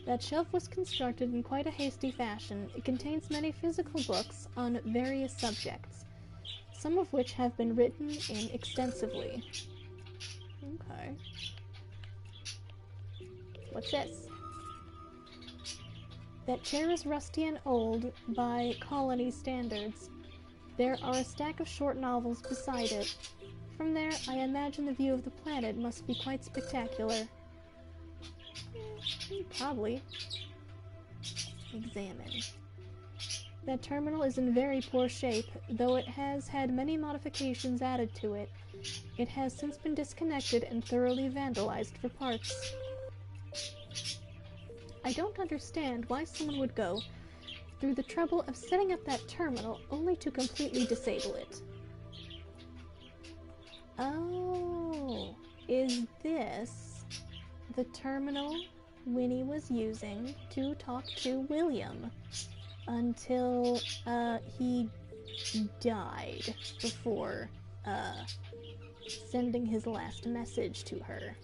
That shelf was constructed in quite a hasty fashion. It contains many physical books on various subjects, some of which have been written in extensively. Okay. What's this? That chair is rusty and old by colony standards. There are a stack of short novels beside it. From there, I imagine the view of the planet must be quite spectacular. Probably. Examine. That terminal is in very poor shape, though it has had many modifications added to it. It has since been disconnected and thoroughly vandalized for parts. I don't understand why someone would go through the trouble of setting up that terminal only to completely disable it. Oh, is this the terminal Winnie was using to talk to William until he died before sending his last message to her?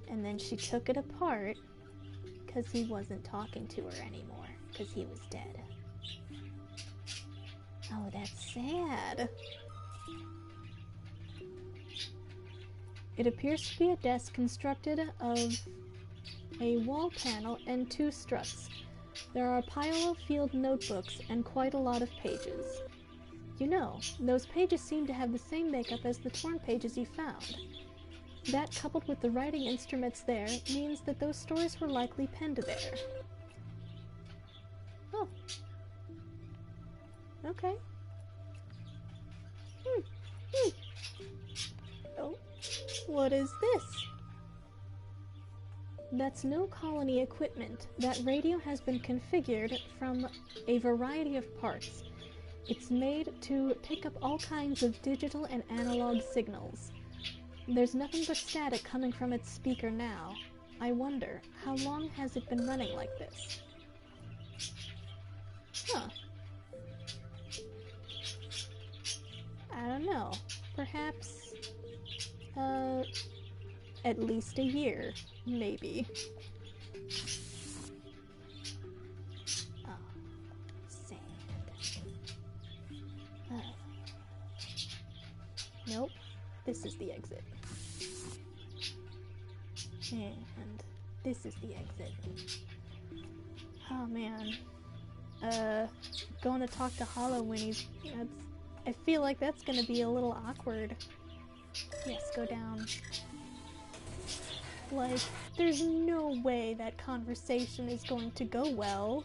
And then she took it apart because he wasn't talking to her anymore because he was dead. Oh, that's sad. It appears to be a desk constructed of a wall panel and two struts. There are a pile of field notebooks and quite a lot of pages. You know, those pages seem to have the same makeup as the torn pages you found. That, coupled with the writing instruments there, means that those stories were likely penned there. Oh. Okay. Oh. What is this? That's no colony equipment. That radio has been configured from a variety of parts. It's made to pick up all kinds of digital and analog signals. There's nothing but static coming from its speaker now. I wonder, how long has it been running like this? Huh. I don't know. Perhaps, at least a year, maybe. Oh, sand. Nope, this is the exit. And this is the exit. Oh man. Going to talk to Winnie. I feel like that's gonna be a little awkward. Yes, go down. Like, there's no way that conversation is going to go well.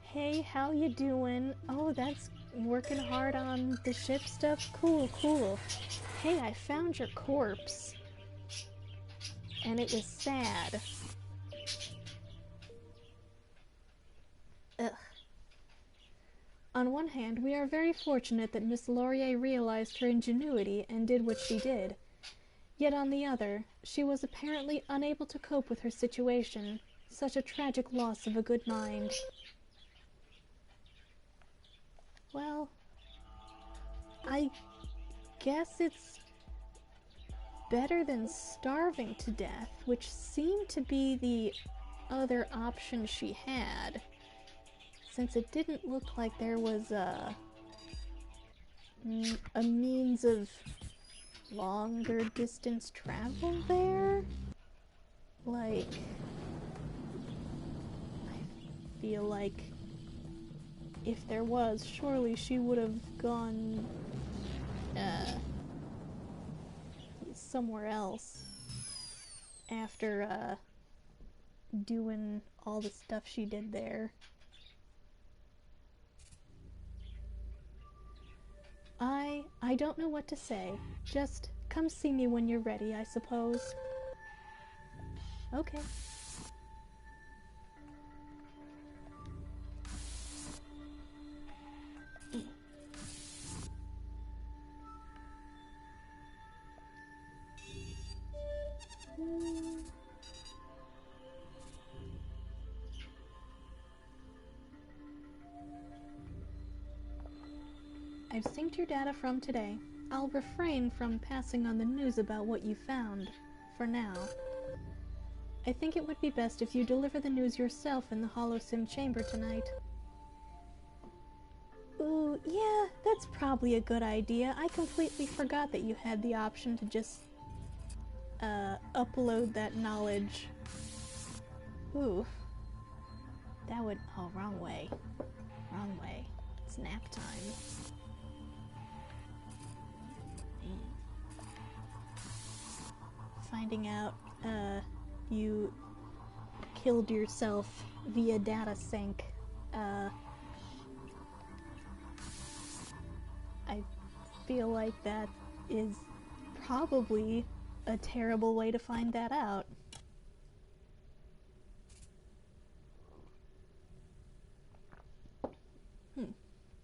Hey, how you doing? Oh, that's working hard on the ship stuff? Cool, cool. Hey, I found your corpse. And it was sad. Ugh. On one hand, we are very fortunate that Miss Laurier realized her ingenuity and did what she did. Yet on the other, she was apparently unable to cope with her situation. Such a tragic loss of a good mind. Well, I guess it's better than starving to death, which seemed to be the other option she had, since it didn't look like there was a means of longer distance travel there. Like, I feel like if there was, surely she would have gone somewhere else after doing all the stuff she did there. I don't know what to say. Just come see me when you're ready, I suppose. Okay. I've synced your data from today. I'll refrain from passing on the news about what you found, for now. I think it would be best if you deliver the news yourself in the holosim chamber tonight. Ooh, yeah, that's probably a good idea. I completely forgot that you had the option to just, upload that knowledge. Ooh. That would... oh, wrong way. Wrong way. It's nap time. Finding out, you killed yourself via data sync. I feel like that is probably a terrible way to find that out.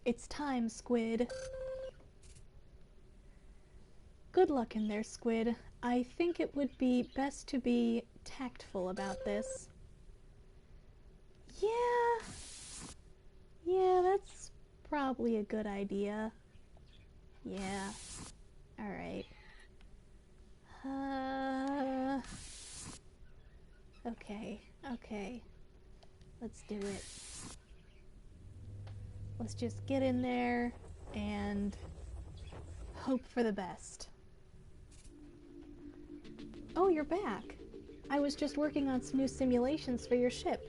It's time, Squid. Good luck in there, Squid. I think it would be best to be tactful about this. Yeah, that's probably a good idea. Yeah. Alright. Okay. Let's do it. Let's just get in there and hope for the best. Oh, you're back. I was just working on some new simulations for your ship.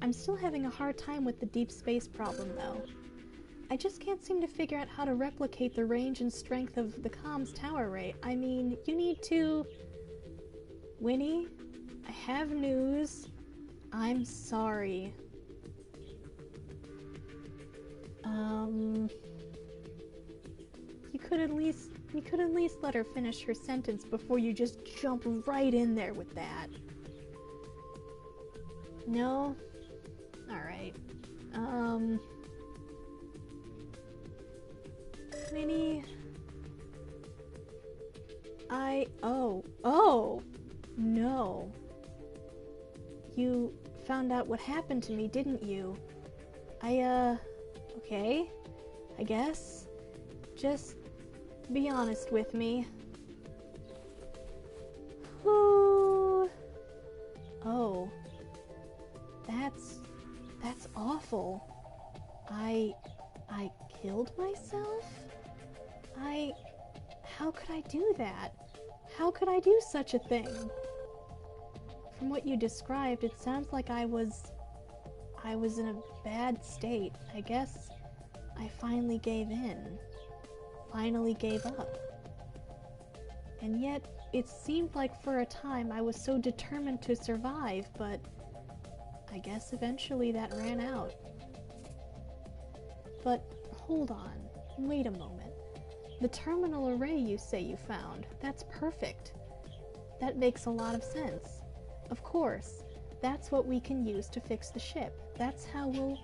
I'm still having a hard time with the deep space problem, though. I just can't seem to figure out how to replicate the range and strength of the comms tower array. I mean, you need to... Winnie, I have news. I'm sorry. You could at least let her finish her sentence before you just jump right in there with that. No? Alright. Winnie... Oh! No. You found out what happened to me, didn't you? Okay. I guess. Just be honest with me. Ooh. Oh. That's awful. I killed myself? How could I do that? How could I do such a thing? From what you described, it sounds like I was in a bad state. I guess I finally gave in. Finally gave up. And yet, it seemed like for a time I was so determined to survive, but I guess eventually that ran out. But hold on, wait a moment. The terminal array you say you found, that's perfect. That makes a lot of sense. Of course, that's what we can use to fix the ship. That's how we'll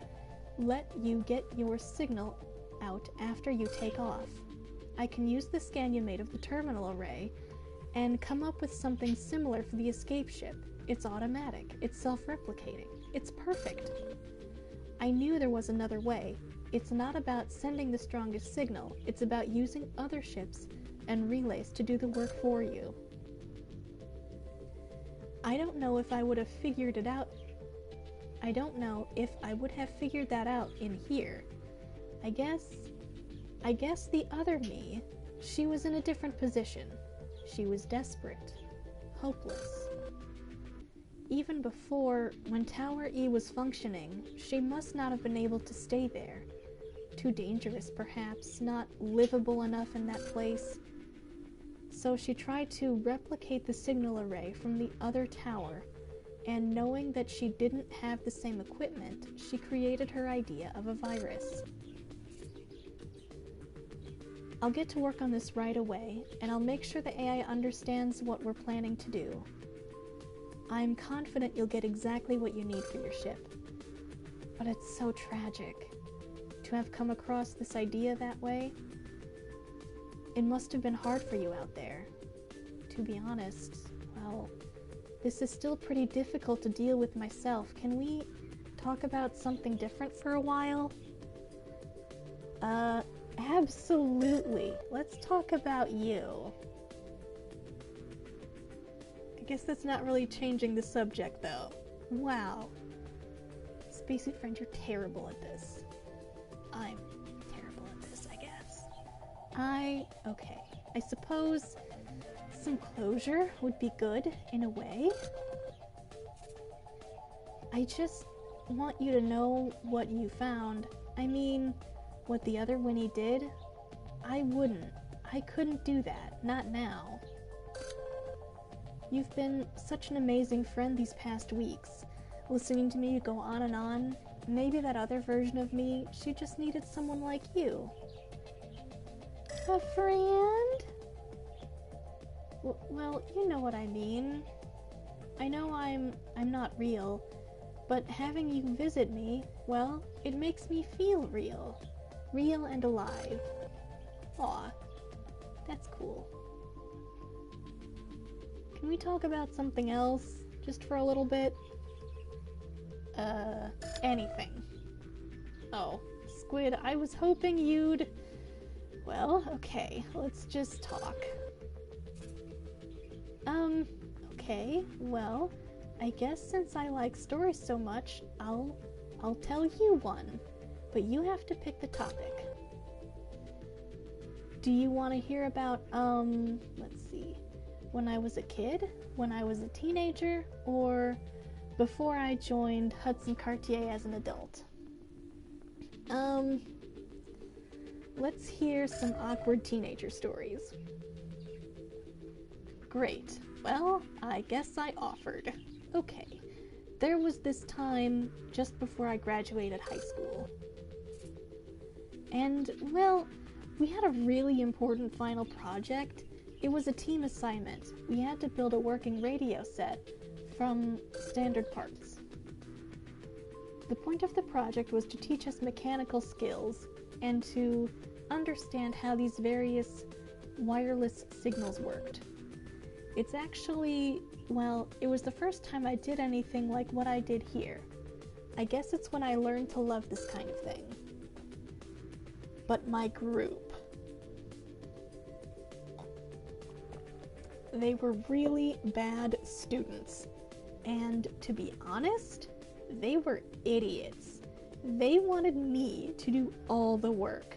let you get your signal out after you take off. I can use the scan you made of the terminal array and come up with something similar for the escape ship. It's automatic, it's self-replicating, it's perfect. I knew there was another way. It's not about sending the strongest signal, it's about using other ships and relays to do the work for you. I don't know if I would have figured it out. I don't know if I would have figured that out in here. I guess the other me, she was in a different position. She was desperate, hopeless. Even before, when Tower E was functioning, she must not have been able to stay there. Too dangerous, perhaps, not livable enough in that place. So she tried to replicate the signal array from the other tower, and knowing that she didn't have the same equipment, she created her idea of a virus. I'll get to work on this right away, and I'll make sure the AI understands what we're planning to do. I'm confident you'll get exactly what you need for your ship. But it's so tragic to have come across this idea that way. It must have been hard for you out there. To be honest, well, this is still pretty difficult to deal with myself. Can we talk about something different for a while? Absolutely. Let's talk about you. I guess that's not really changing the subject, though. Wow. Spacesuit friend, you're terrible at this. I'm terrible at this, I guess. Okay. I suppose some closure would be good, in a way. I just want you to know what you found. I mean, what the other Winnie did, I wouldn't. I couldn't do that. Not now. You've been such an amazing friend these past weeks. Listening to me go on and on. Maybe that other version of me, she just needed someone like you. A friend? Well, you know what I mean. I know I'm not real, but having you visit me, well, it makes me feel real. Real and alive. Aw, that's cool. Can we talk about something else, just for a little bit? Anything. Oh, Squid, I was hoping you'd... Well, okay, let's just talk. Okay, well, I guess since I like stories so much, I'll tell you one. But you have to pick the topic. Do you want to hear about, let's see, when I was a kid, when I was a teenager, or before I joined Hudson Cartier as an adult? let's hear some awkward teenager stories. Great. Well, I guess I offered. Okay. There was this time just before I graduated high school. And, well, we had a really important final project. It was a team assignment. We had to build a working radio set from standard parts. The point of the project was to teach us mechanical skills and to understand how these various wireless signals worked. It's actually, well, it was the first time I did anything like what I did here. I guess it's when I learned to love this kind of thing. But my group, they were really bad students. And to be honest, they were idiots. They wanted me to do all the work.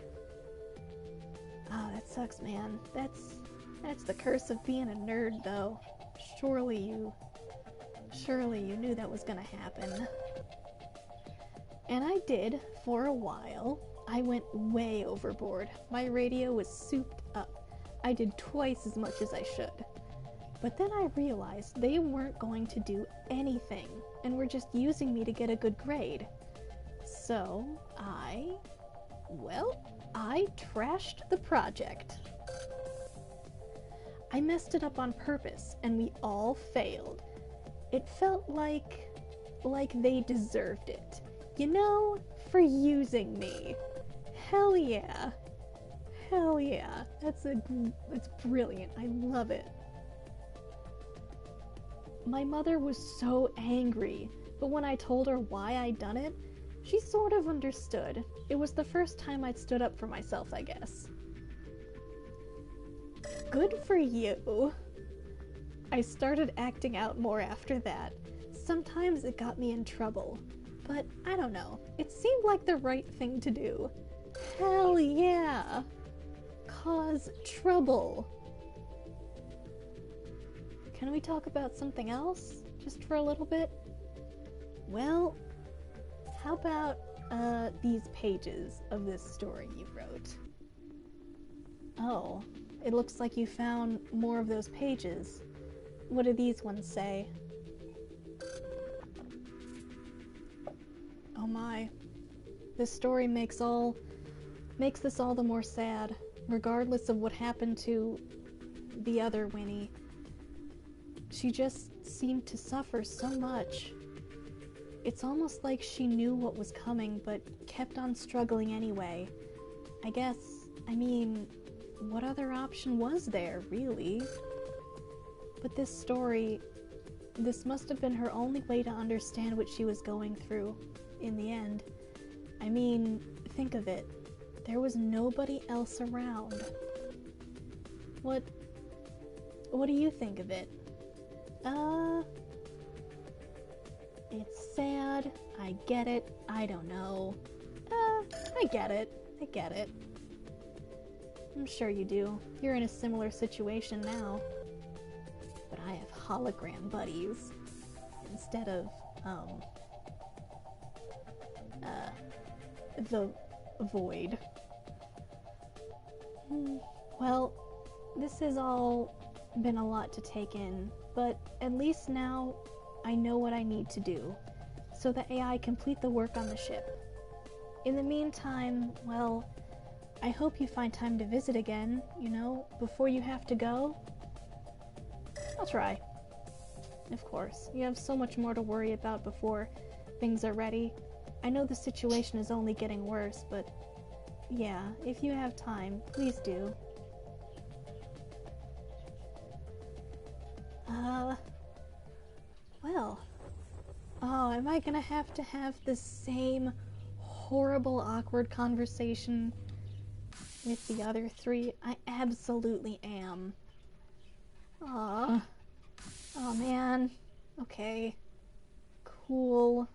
Oh, that sucks, man. That's the curse of being a nerd, though. Surely you knew that was gonna happen. And I did, for a while. I went way overboard. My radio was souped up. I did twice as much as I should. But then I realized they weren't going to do anything, and were just using me to get a good grade. So, I trashed the project. I messed it up on purpose, and we all failed. It felt like they deserved it. You know, for using me. Hell yeah. Hell yeah. It's brilliant. I love it. My mother was so angry, but when I told her why I'd done it, she sort of understood. It was the first time I'd stood up for myself, I guess. Good for you. I started acting out more after that. Sometimes it got me in trouble, but I don't know. It seemed like the right thing to do. Hell yeah! Cause trouble. Can we talk about something else? Just for a little bit? Well, how about these pages of this story you wrote? Oh, it looks like you found more of those pages. What do these ones say? Oh my. This story makes this all the more sad, regardless of what happened to the other Winnie. She just seemed to suffer so much. It's almost like she knew what was coming, but kept on struggling anyway. I mean, what other option was there, really? But this story, this must have been her only way to understand what she was going through, in the end. I mean, think of it. There was nobody else around. What do you think of it? It's sad. I get it. I don't know. I get it. I'm sure you do. You're in a similar situation now. But I have hologram buddies instead of, the void. Well, this has all been a lot to take in, but at least now I know what I need to do, so the AI complete the work on the ship. In the meantime, well, I hope you find time to visit again, you know, before you have to go. I'll try. Of course, you have so much more to worry about before things are ready. I know the situation is only getting worse, but yeah, if you have time, please do. Well, oh, am I gonna have the same horrible, awkward conversation with the other three? I absolutely am. Oh man. Okay. Cool.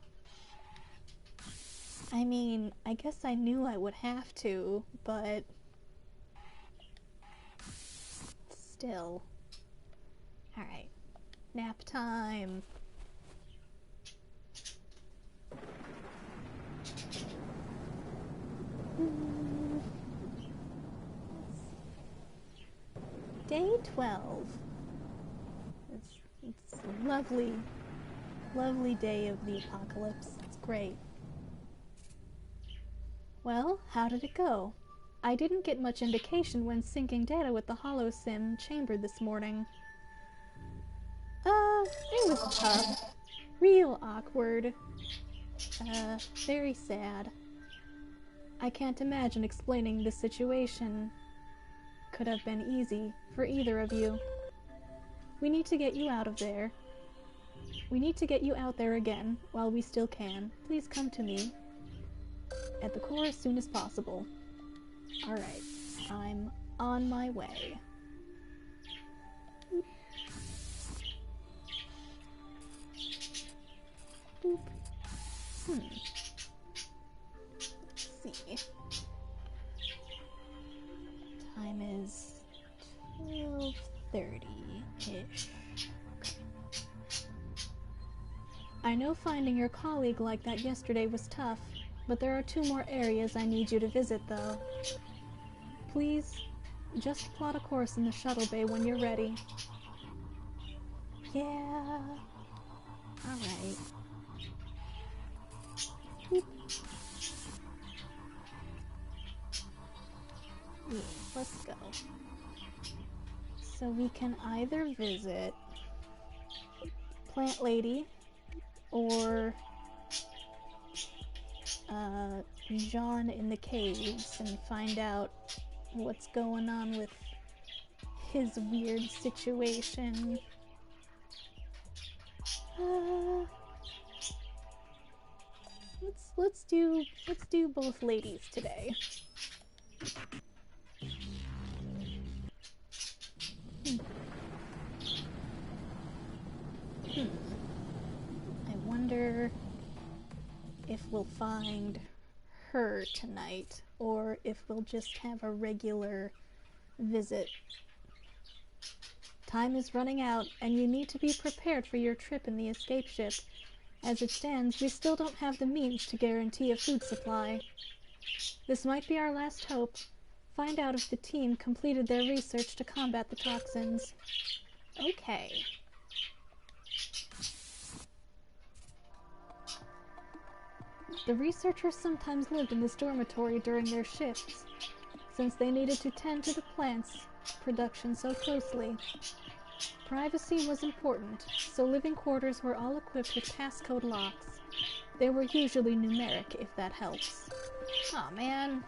I mean, I guess I knew I would have to, but still. Alright. Nap time. Day 12. It's a lovely, lovely day of the apocalypse. It's great. Well, how did it go? I didn't get much indication when syncing data with the HoloSim chamber this morning. It was tough. Real awkward. Very sad. I can't imagine explaining this situation could have been easy for either of you. We need to get you out of there. We need to get you out there again while we still can. Please come to me at the core as soon as possible. Alright, I'm on my way. Boop. Let's see. Time is 12:30-ish. I know finding your colleague like that yesterday was tough, but there are 2 more areas I need you to visit, though. Please, just plot a course in the shuttle bay when you're ready. Yeah. Alright. Yeah, let's go. So we can either visit Plant Lady or Jean in the caves and find out what's going on with his weird situation. Let's do both ladies today. I wonder if we'll find her tonight, or if we'll just have a regular visit. Time is running out, and you need to be prepared for your trip in the escape ship. As it stands, we still don't have the means to guarantee a food supply. This might be our last hope. Find out if the team completed their research to combat the toxins. Okay. The researchers sometimes lived in this dormitory during their shifts, since they needed to tend to the plants' production so closely. Privacy was important, so living quarters were all equipped with passcode locks. They were usually numeric, if that helps. Aw, man.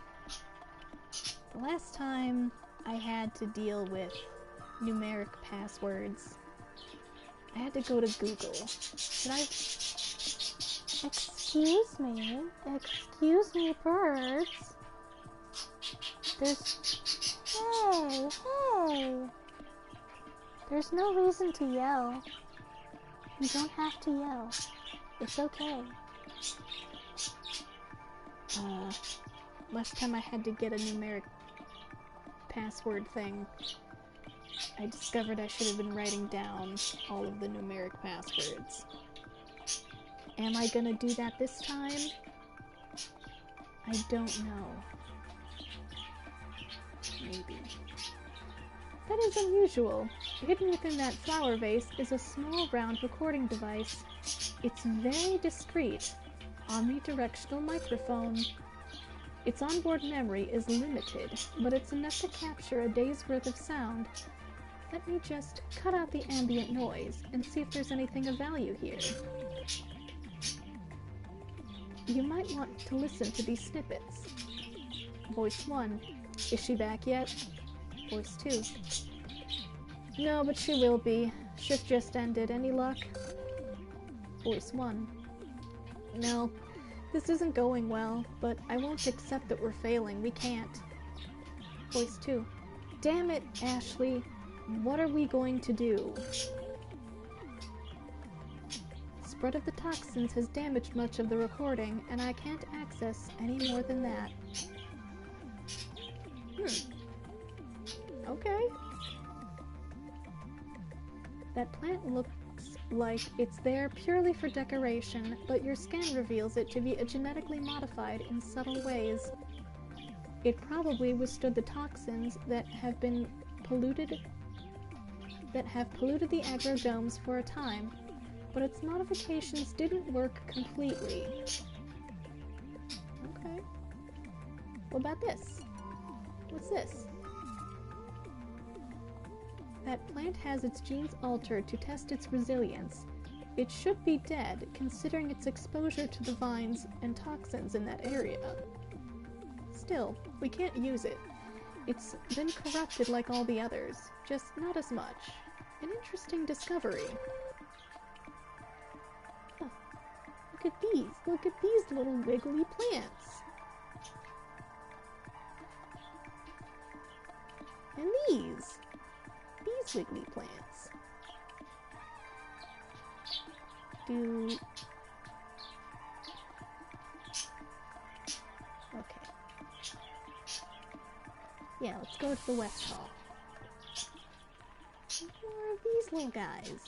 The last time I had to deal with numeric passwords, I had to go to Google. Should I... Excuse me, birds. Hey. There's no reason to yell. You don't have to yell. It's okay. Last time I had to get a numeric password thing, I discovered I should have been writing down all of the numeric passwords. Am I gonna do that this time? I don't know. Maybe. That is unusual. Hidden within that flower vase is a small round recording device. It's very discreet. Omnidirectional microphone. Its onboard memory is limited, but it's enough to capture a day's worth of sound. Let me just cut out the ambient noise and see if there's anything of value here. You might want to listen to these snippets. Voice 1. Is she back yet? Voice 2. No, but she will be. Shift just ended. Any luck? Voice 1. No, this isn't going well, but I won't accept that we're failing. We can't. Voice 2. Damn it, Ashley. What are we going to do? Spread of the toxins has damaged much of the recording, and I can't access any more than that. Okay. That plant looks like it's there purely for decoration, but your scan reveals it to be genetically modified in subtle ways. It probably withstood the toxins that have been polluted that have polluted the agrodomes for a time, but its modifications didn't work completely. Okay. What about this? What's this? That plant has its genes altered to test its resilience. It should be dead, considering its exposure to the vines and toxins in that area. Still, we can't use it. It's been corrupted like all the others, just not as much. An interesting discovery. Huh. Look at these! Look at these little wiggly plants! And these! These wiggly plants. Okay. Yeah, let's go to the West Hall. More of these little guys.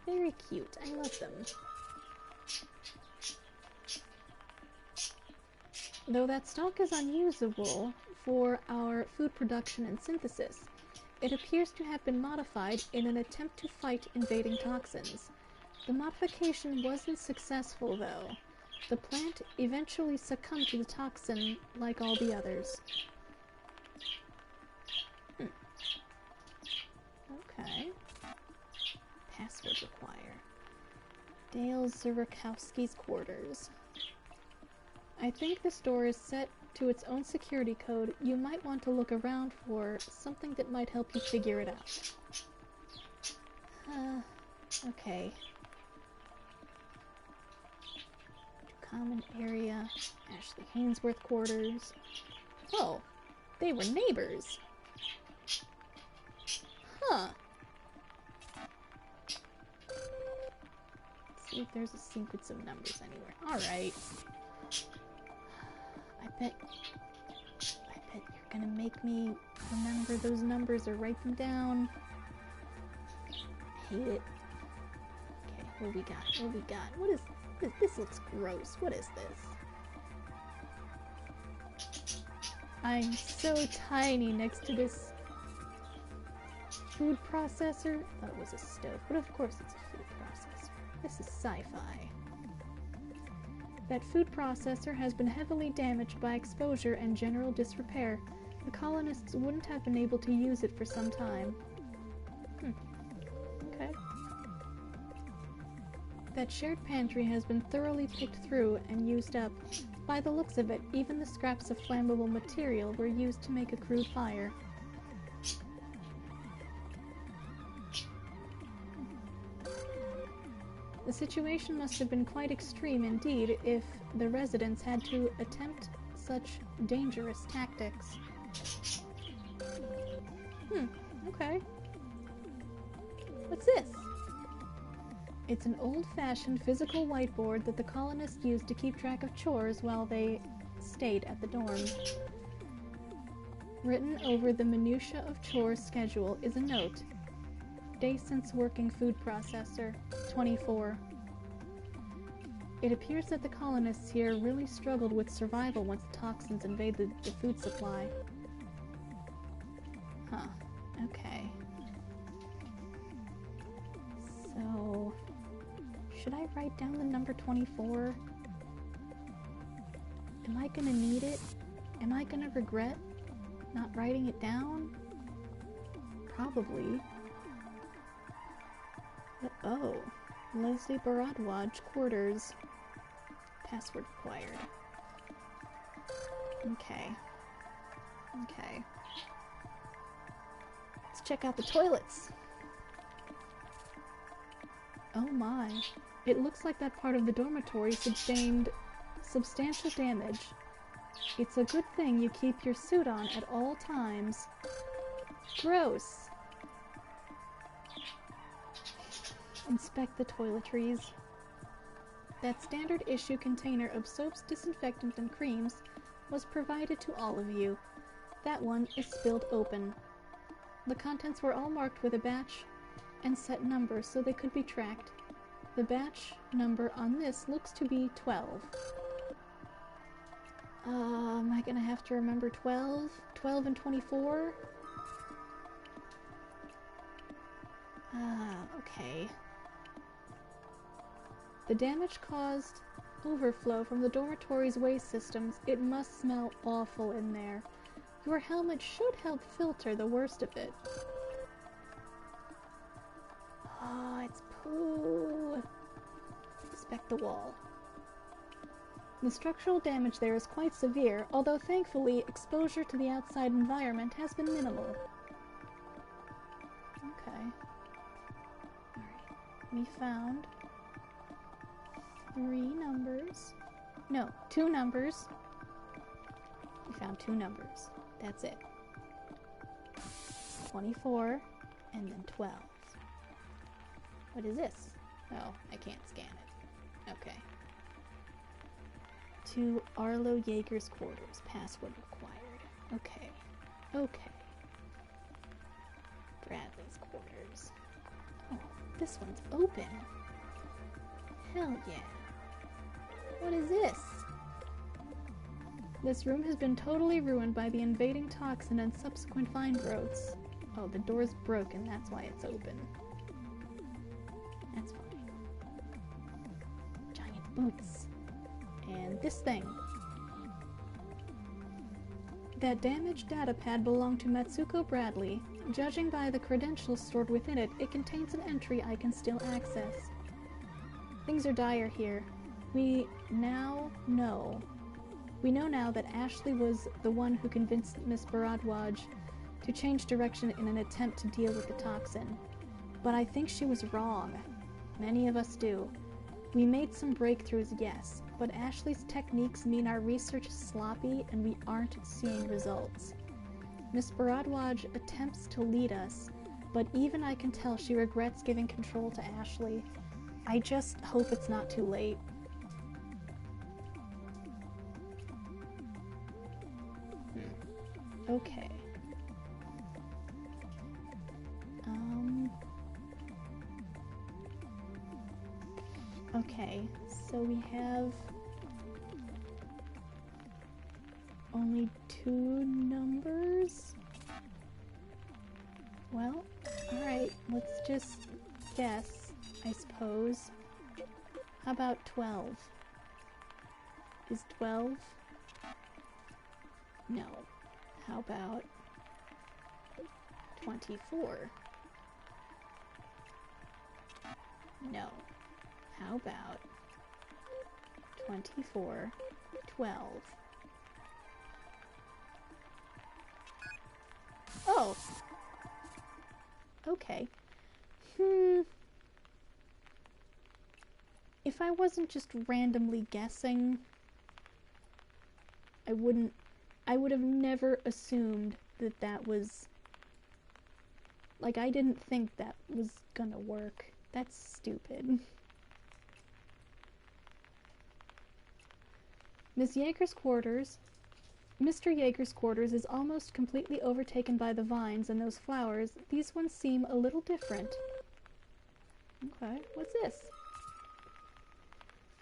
Very cute. I love them. Though that stock is unusable for our food production and synthesis, it appears to have been modified in an attempt to fight invading toxins. The modification wasn't successful, though. The plant eventually succumbed to the toxin like all the others. Okay. Password required. Dale Zurikowski's quarters. I think this door is set to its own security code. You might want to look around for something that might help you figure it out. Okay. Common area. Ashley Hainsworth quarters. Oh, they were neighbors. Huh. Let's see if there's a sequence of numbers anywhere. Alright. I bet you're gonna make me remember those numbers or write them down. I hate it. Okay, what we got? What we got? What is this? This looks gross. What is this? I'm so tiny next to this food processor. I thought it was a stove, but of course it's a food processor. This is sci-fi. That food processor has been heavily damaged by exposure and general disrepair. The colonists wouldn't have been able to use it for some time. Okay. That shared pantry has been thoroughly picked through and used up. By the looks of it, even the scraps of flammable material were used to make a crude fire. The situation must have been quite extreme indeed if the residents had to attempt such dangerous tactics. Okay. What's this? It's an old-fashioned physical whiteboard that the colonists used to keep track of chores while they stayed at the dorm. Written over the minutiae of chores schedule is a note. Day since working food processor, 24. It appears that the colonists here really struggled with survival once the toxins invaded the food supply. Huh. Okay. So, should I write down the number 24? Am I gonna need it? Am I gonna regret not writing it down? Probably. But, oh, Leslie Baradwaj quarters. Password required. Okay. Okay. Let's check out the toilets. Oh my. It looks like that part of the dormitory sustained substantial damage. It's a good thing you keep your suit on at all times. Gross. Inspect the toiletries. That standard issue container of soaps, disinfectant, and creams was provided to all of you. That one is spilled open. The contents were all marked with a batch and set number so they could be tracked. The batch number on this looks to be 12. Am I gonna have to remember 12? 12 and 24? Okay. The damage caused overflow from the dormitory's waste systems. It must smell awful in there. Your helmet should help filter the worst of it. Oh, it's poo. Inspect the wall. The structural damage there is quite severe, although thankfully exposure to the outside environment has been minimal. Okay. Alright. We found 3 numbers. No, 2 numbers. We found 2 numbers. That's it. 24 and then 12. What is this? Oh, I can't scan it. Okay. To Arlo Jaeger's quarters. Password required. Okay. Okay. Bradley's quarters. Oh, this one's open. Hell yeah. What is this? This room has been totally ruined by the invading toxin and subsequent vine growths. Oh, the door's broken, that's why it's open. That's fine. Giant boots. And this thing. That damaged data pad belonged to Matsuko Bradley. Judging by the credentials stored within it, it contains an entry I can still access. Things are dire here. We know now that Ashley was the one who convinced Miss Bharadwaj to change direction in an attempt to deal with the toxin. But I think she was wrong. Many of us do. We made some breakthroughs, yes, but Ashley's techniques mean our research is sloppy and we aren't seeing results. Miss Bharadwaj attempts to lead us, but even I can tell she regrets giving control to Ashley. I just hope it's not too late. Okay. Okay, so we have only 2 numbers? Well, alright, let's just guess, I suppose. How about 12? Is 12? No. How about 24? No. How about 24, 12? Oh! Okay. If I wasn't just randomly guessing, I would have never assumed that that was... Like, I didn't think that was gonna work. That's stupid. Mr. Jaeger's quarters is almost completely overtaken by the vines and those flowers. These ones seem a little different. Okay, what's this?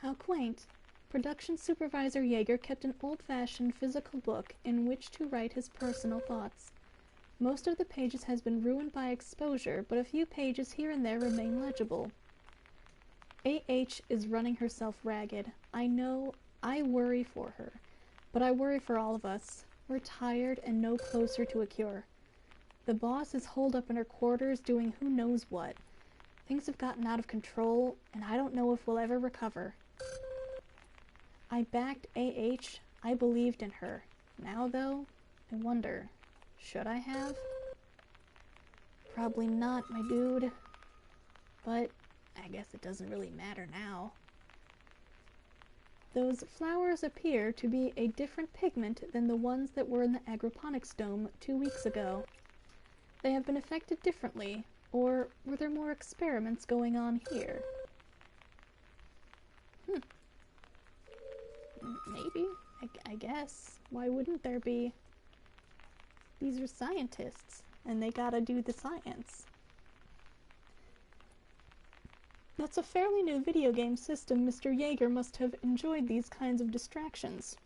How quaint. Production supervisor Jaeger kept an old-fashioned physical book in which to write his personal thoughts. Most of the pages has been ruined by exposure, but a few pages here and there remain legible. A.H. is running herself ragged. I know. I worry for her, but I worry for all of us. We're tired and no closer to a cure. The boss is holed up in her quarters doing who knows what. Things have gotten out of control, and I don't know if we'll ever recover. I backed A.H. I believed in her. Now, though, I wonder, should I have? Probably not, my dude. But I guess it doesn't really matter now. Those flowers appear to be a different pigment than the ones that were in the agroponics dome 2 weeks ago. They have been affected differently, or were there more experiments going on here? Maybe. I guess. Why wouldn't there be? These are scientists, and they gotta do the science. That's a fairly new video game system. Mr. Jaeger must have enjoyed these kinds of distractions.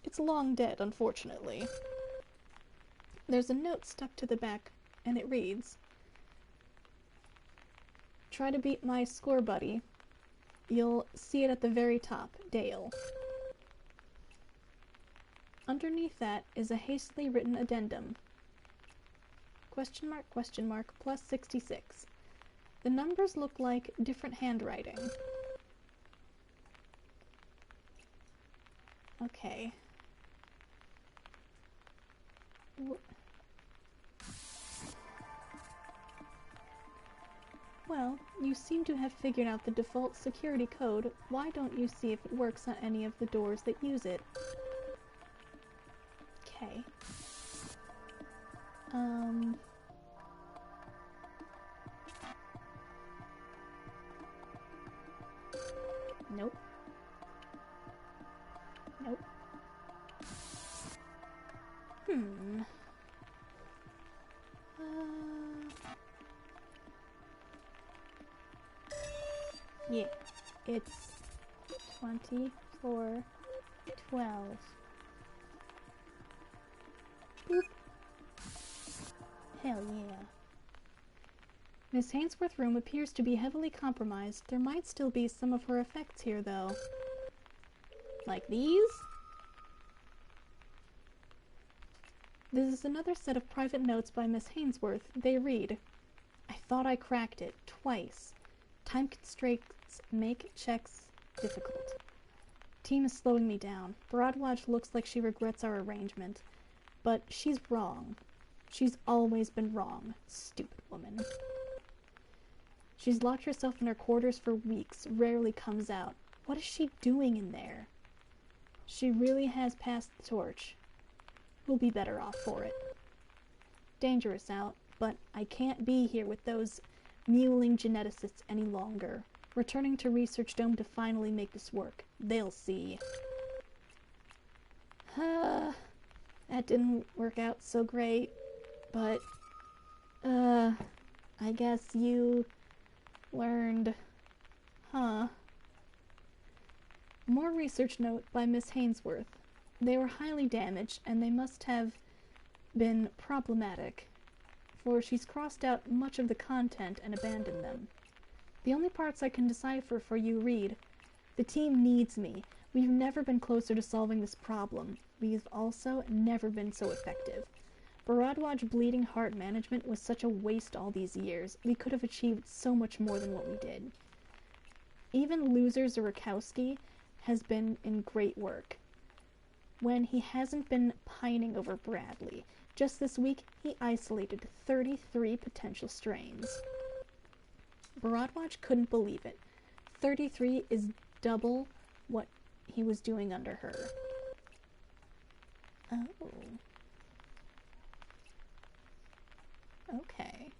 It's long dead, unfortunately. There's a note stuck to the back, and it reads, try to beat my score buddy. You'll see it at the very top, Dale. Underneath that is a hastily written addendum. Question mark, plus 66. The numbers look like different handwriting. Okay. Well, you seem to have figured out the default security code. Why don't you see if it works on any of the doors that use it? Okay. Nope. Nope. Yeah, it's 2412. Boop. Hell yeah. Miss Hainsworth's room appears to be heavily compromised. There might still be some of her effects here, though. Like these? This is another set of private notes by Miss Hainsworth. They read, I thought I cracked it, twice. Time constraints make checks difficult. Team is slowing me down. Broadwatch looks like she regrets our arrangement. But she's wrong. She's always been wrong. Stupid woman. She's locked herself in her quarters for weeks, rarely comes out. What is she doing in there? She really has passed the torch. We'll be better off for it. Dangerous out, but I can't be here with those mewling geneticists any longer. Returning to Research Dome to finally make this work. They'll see. That didn't work out so great, but, I guess you learned, huh? More research note by Miss Hainsworth. They were highly damaged, and they must have been problematic, for she's crossed out much of the content and abandoned them. The only parts I can decipher for you read, the team needs me. We've never been closer to solving this problem. We've also never been so effective. Broadwatch bleeding heart management was such a waste all these years. We could have achieved so much more than what we did. Even loser Zurikowski has been in great work. When he hasn't been pining over Bradley. Just this week, he isolated 33 potential strains. Broadwatch couldn't believe it. 33 is double what he was doing under her. Oh. Okay.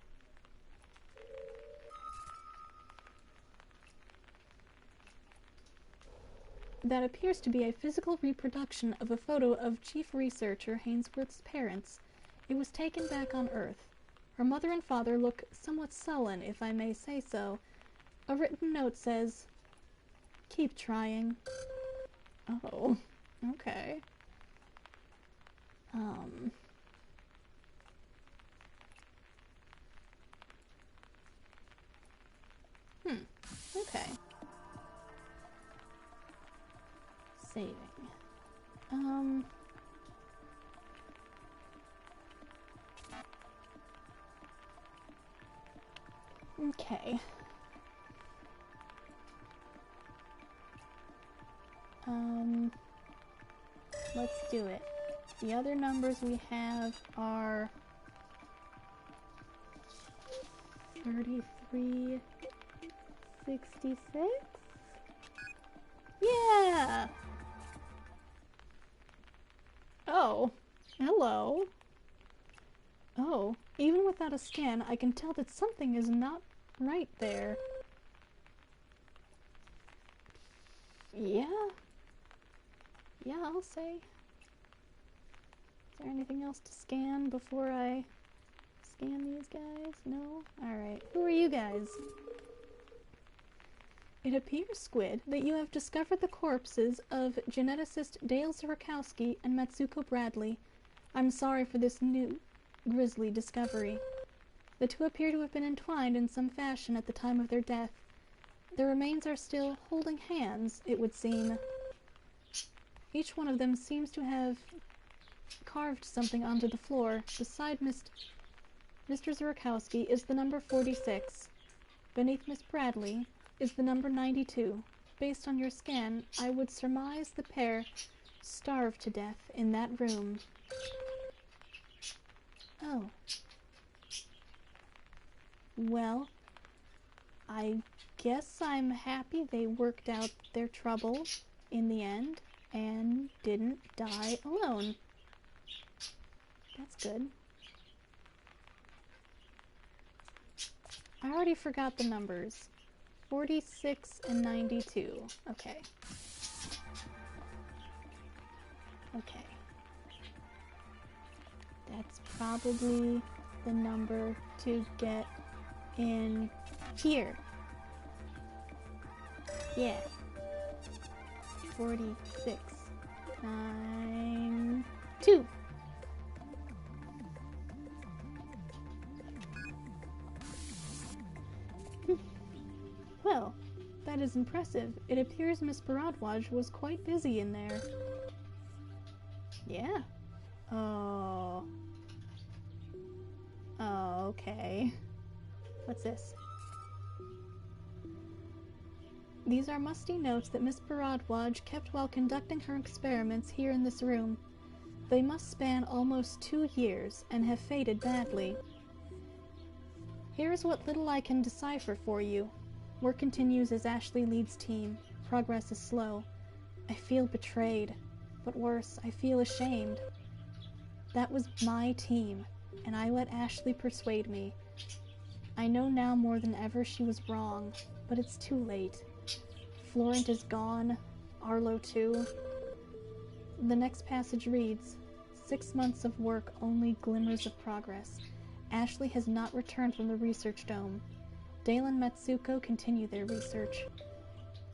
That appears to be a physical reproduction of a photo of Chief Researcher Hainsworth's parents. It was taken back on Earth. Her mother and father look somewhat sullen, if I may say so. A written note says, keep trying. Oh, okay. Okay. Saving. Okay. Let's do it. The other numbers we have are 33, 66? Yeah! Oh, hello. Oh, even without a scan, I can tell that something is not right there. Yeah? Yeah, I'll say. Is there anything else to scan before I scan these guys? No? Alright. Who are you guys? It appears, Squid, that you have discovered the corpses of geneticist Dale Zurikowski and Matsuko Bradley. I'm sorry for this new grisly discovery. The two appear to have been entwined in some fashion at the time of their death. The remains are still holding hands, it would seem. Each one of them seems to have carved something onto the floor. Beside Mr. Zurkowski is the number 46. Beneath Miss Bradley is the number 92. Based on your scan, I would surmise the pair starved to death in that room. Oh. Well, I guess I'm happy they worked out their trouble in the end and didn't die alone. That's good. I already forgot the numbers. 46 and 92. Okay. Okay. That's probably the number to get in here. Yeah. 46. 92. Well, that is impressive. It appears Miss Bharadwaj was quite busy in there. Yeah. Oh. Oh, okay. What's this? These are musty notes that Miss Bharadwaj kept while conducting her experiments here in this room. They must span almost 2 years and have faded badly. Here is what little I can decipher for you. Work continues as Ashley leads team. Progress is slow. I feel betrayed. But worse, I feel ashamed. That was my team, and I let Ashley persuade me. I know now more than ever she was wrong, but it's too late. Florent is gone. Arlo too. The next passage reads, 6 months of work, only glimmers of progress. Ashley has not returned from the research dome. Dale and Matsuko continue their research.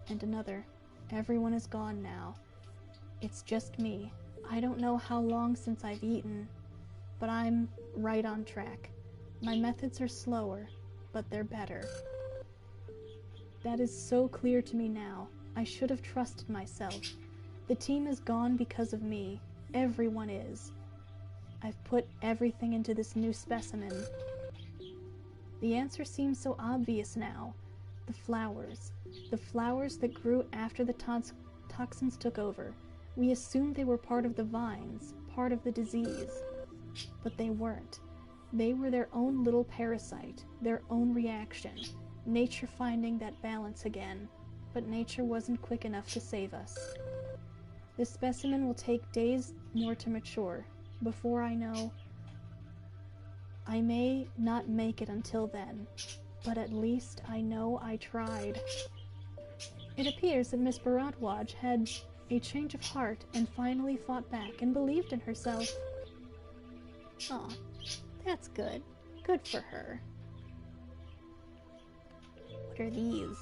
And another. Everyone is gone now. It's just me. I don't know how long since I've eaten, but I'm right on track. My methods are slower, but they're better. That is so clear to me now. I should have trusted myself. The team is gone because of me. Everyone is. I've put everything into this new specimen. The answer seems so obvious now. The flowers. The flowers that grew after the toxins took over. We assumed they were part of the vines, part of the disease. But they weren't. They were their own little parasite, their own reaction. Nature finding that balance again. But nature wasn't quick enough to save us. This specimen will take days more to mature. Before I know, I may not make it until then, but at least I know I tried. It appears that Miss Bharadwaj had a change of heart and finally fought back and believed in herself. Aw, that's good. Good for her. What are these?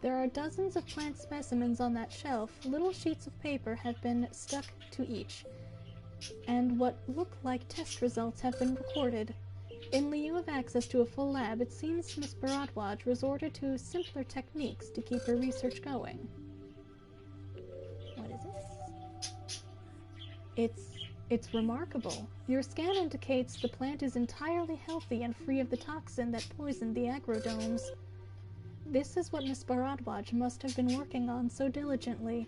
There are dozens of plant specimens on that shelf. Little sheets of paper have been stuck to each, and what look like test results have been recorded. In lieu of access to a full lab, it seems Miss Bharadwaj resorted to simpler techniques to keep her research going. What is this? It's remarkable. Your scan indicates the plant is entirely healthy and free of the toxin that poisoned the agrodomes. This is what Miss Bharadwaj must have been working on so diligently.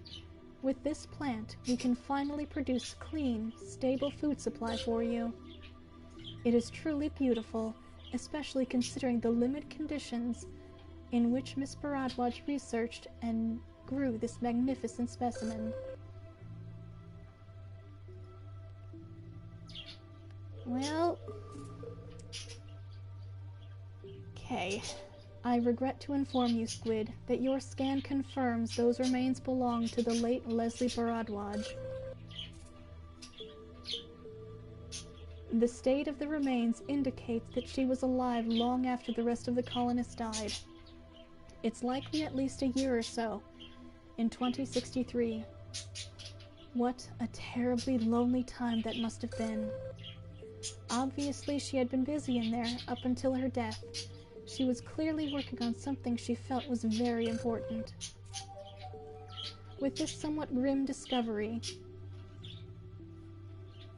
With this plant, we can finally produce clean, stable food supply for you. It is truly beautiful, especially considering the limited conditions in which Miss Bharadwaj researched and grew this magnificent specimen. Well, okay. I regret to inform you, Squid, that your scan confirms those remains belong to the late Leslie Bharadwaj. The state of the remains indicates that she was alive long after the rest of the colonists died. It's likely at least a year or so, in 2063. What a terribly lonely time that must have been. Obviously, she had been busy in there up until her death. She was clearly working on something she felt was very important. With this somewhat grim discovery...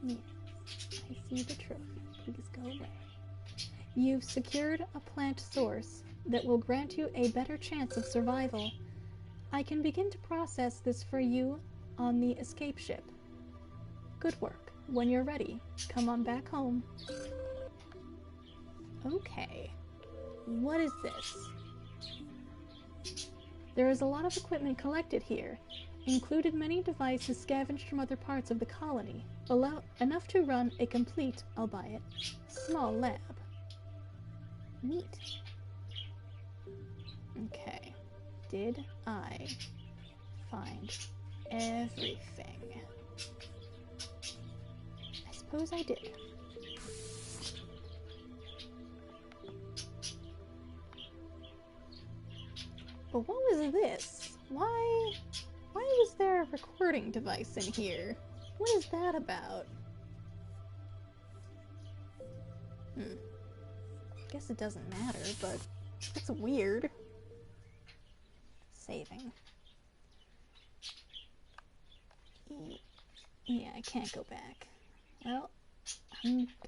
Yes, I see the trophy. Please go away. You've secured a plant source that will grant you a better chance of survival. I can begin to process this for you on the escape ship. Good work. When you're ready, come on back home. Okay. What is this? There is a lot of equipment collected here, included many devices scavenged from other parts of the colony, enough to run a complete, I'll buy it, small lab. Neat. Okay. Did I find everything? I suppose I did. But what was this? Why was there a recording device in here? What is that about? Guess it doesn't matter, but it's weird. Saving. Yeah, I can't go back. Well,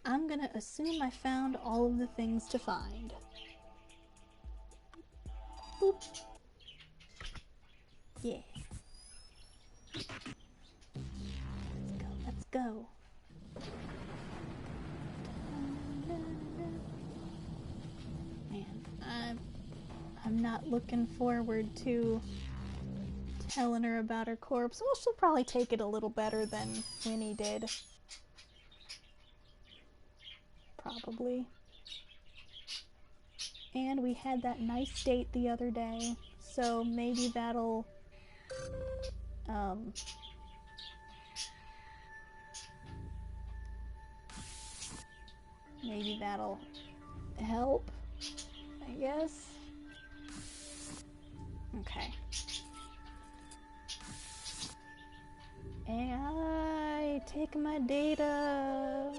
I'm gonna assume I found all of the things to find. Boop. Yeah. Let's go. Man, I'm not looking forward to telling her about her corpse. Well, she'll probably take it a little better than Winnie did. Probably. And we had that nice date the other day, so maybe that'll, maybe that'll help, I guess. Okay. I take my data.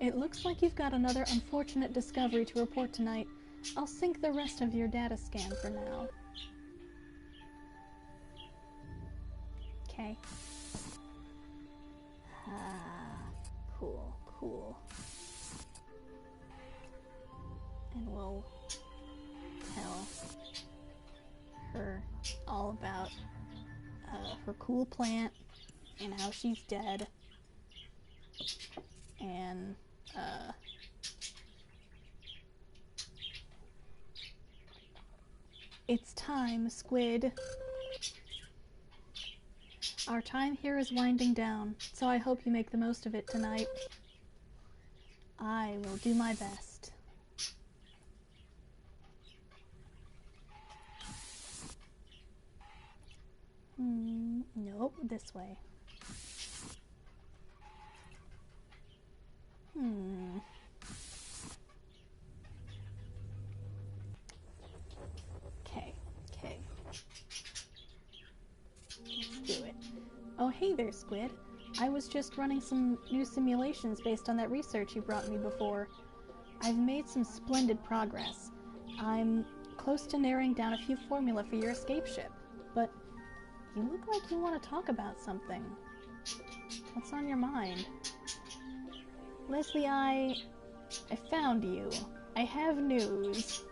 It looks like you've got another unfortunate discovery to report tonight. I'll sync the rest of your data scan for now. Okay. Cool. And we'll tell her all about her cool plant and how she's dead. And it's time, Squid. Our time here is winding down, so I hope you make the most of it tonight. I will do my best. Nope, this way. Okay. Let's do it. Oh, hey there, Squid. I was just running some new simulations based on that research you brought me before. I've made some splendid progress. I'm close to narrowing down a few formula for your escape ship, but you look like you want to talk about something. What's on your mind? Leslie, I found you. I have news.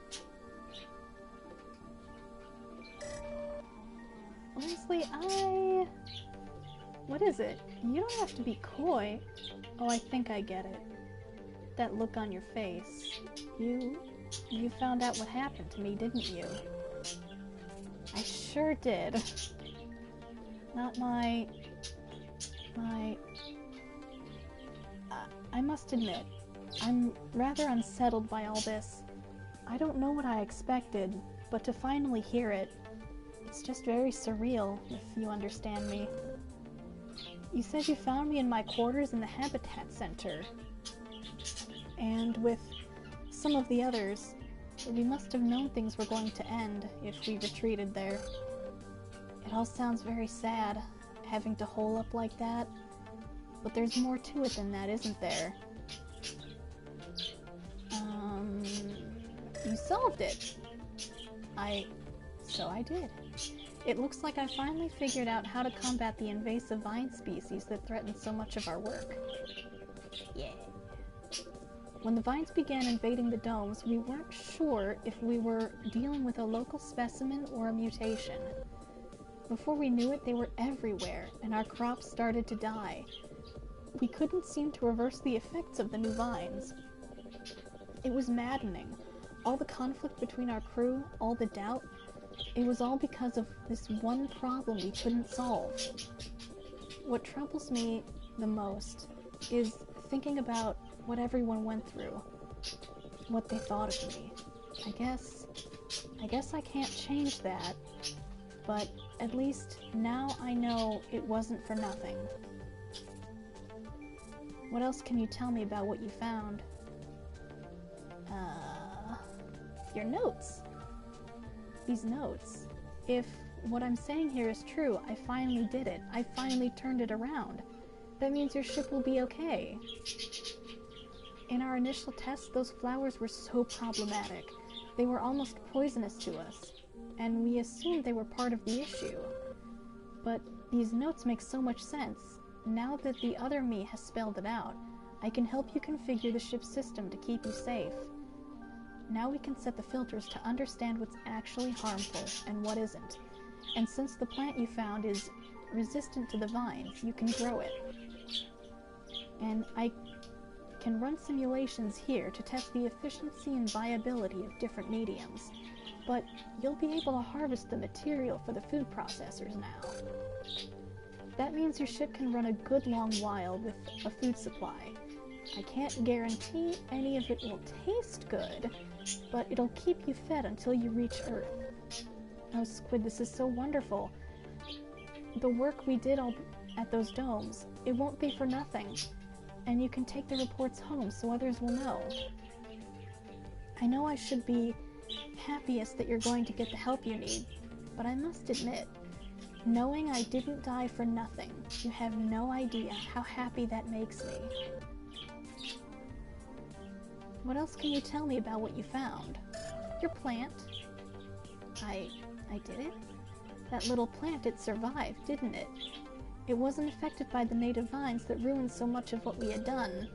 Leslie, what is it? You don't have to be coy. Oh, I think I get it. That look on your face. You found out what happened to me, didn't you? I sure did. Not I must admit, I'm rather unsettled by all this. I don't know what I expected, but to finally hear it, it's just very surreal, if you understand me. You said you found me in my quarters in the Habitat Center. And with some of the others, we must have known things were going to end if we retreated there. It all sounds very sad, having to hole up like that. But there's more to it than that, isn't there? You solved it. So I did. It looks like I finally figured out how to combat the invasive vine species that threaten so much of our work. Yeah. When the vines began invading the domes, we weren't sure if we were dealing with a local specimen or a mutation. Before we knew it, they were everywhere, and our crops started to die. We couldn't seem to reverse the effects of the new vines. It was maddening. All the conflict between our crew, all the doubt, it was all because of this one problem we couldn't solve. What troubles me the most is thinking about what everyone went through, what they thought of me. I guess I can't change that, but at least now I know it wasn't for nothing. What else can you tell me about what you found? Your notes. These notes. If what I'm saying here is true, I finally did it. I finally turned it around. That means your ship will be okay. In our initial tests, those flowers were so problematic. They were almost poisonous to us, and we assumed they were part of the issue. But these notes make so much sense. Now that the other me has spelled it out, I can help you configure the ship's system to keep you safe. Now we can set the filters to understand what's actually harmful and what isn't. And since the plant you found is resistant to the vines, you can grow it. And I can run simulations here to test the efficiency and viability of different mediums. But you'll be able to harvest the material for the food processors now. That means your ship can run a good long while with a food supply. I can't guarantee any of it will taste good, but it'll keep you fed until you reach Earth. Oh, Squid, this is so wonderful. The work we did at those domes, it won't be for nothing. And you can take the reports home so others will know. I know I should be happiest that you're going to get the help you need, but I must admit, knowing I didn't die for nothing, you have no idea how happy that makes me. What else can you tell me about what you found? Your plant. I did it? That little plant, it survived, didn't it? It wasn't affected by the native vines that ruined so much of what we had done.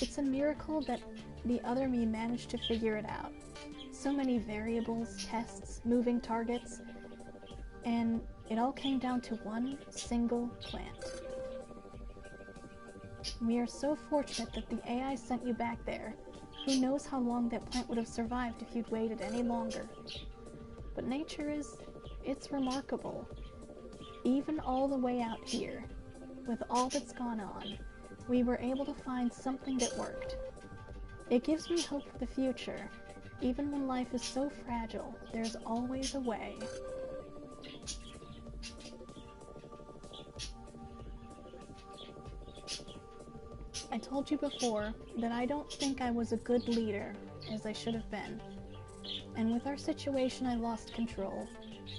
It's a miracle that the other me managed to figure it out. So many variables, tests, moving targets, and it all came down to one single plant. We are so fortunate that the AI sent you back there. Who knows how long that plant would have survived if you'd waited any longer. But nature it's remarkable. Even all the way out here, with all that's gone on, we were able to find something that worked. It gives me hope for the future. Even when life is so fragile, there's always a way. I told you before that I don't think I was a good leader, as I should have been. And with our situation, I lost control.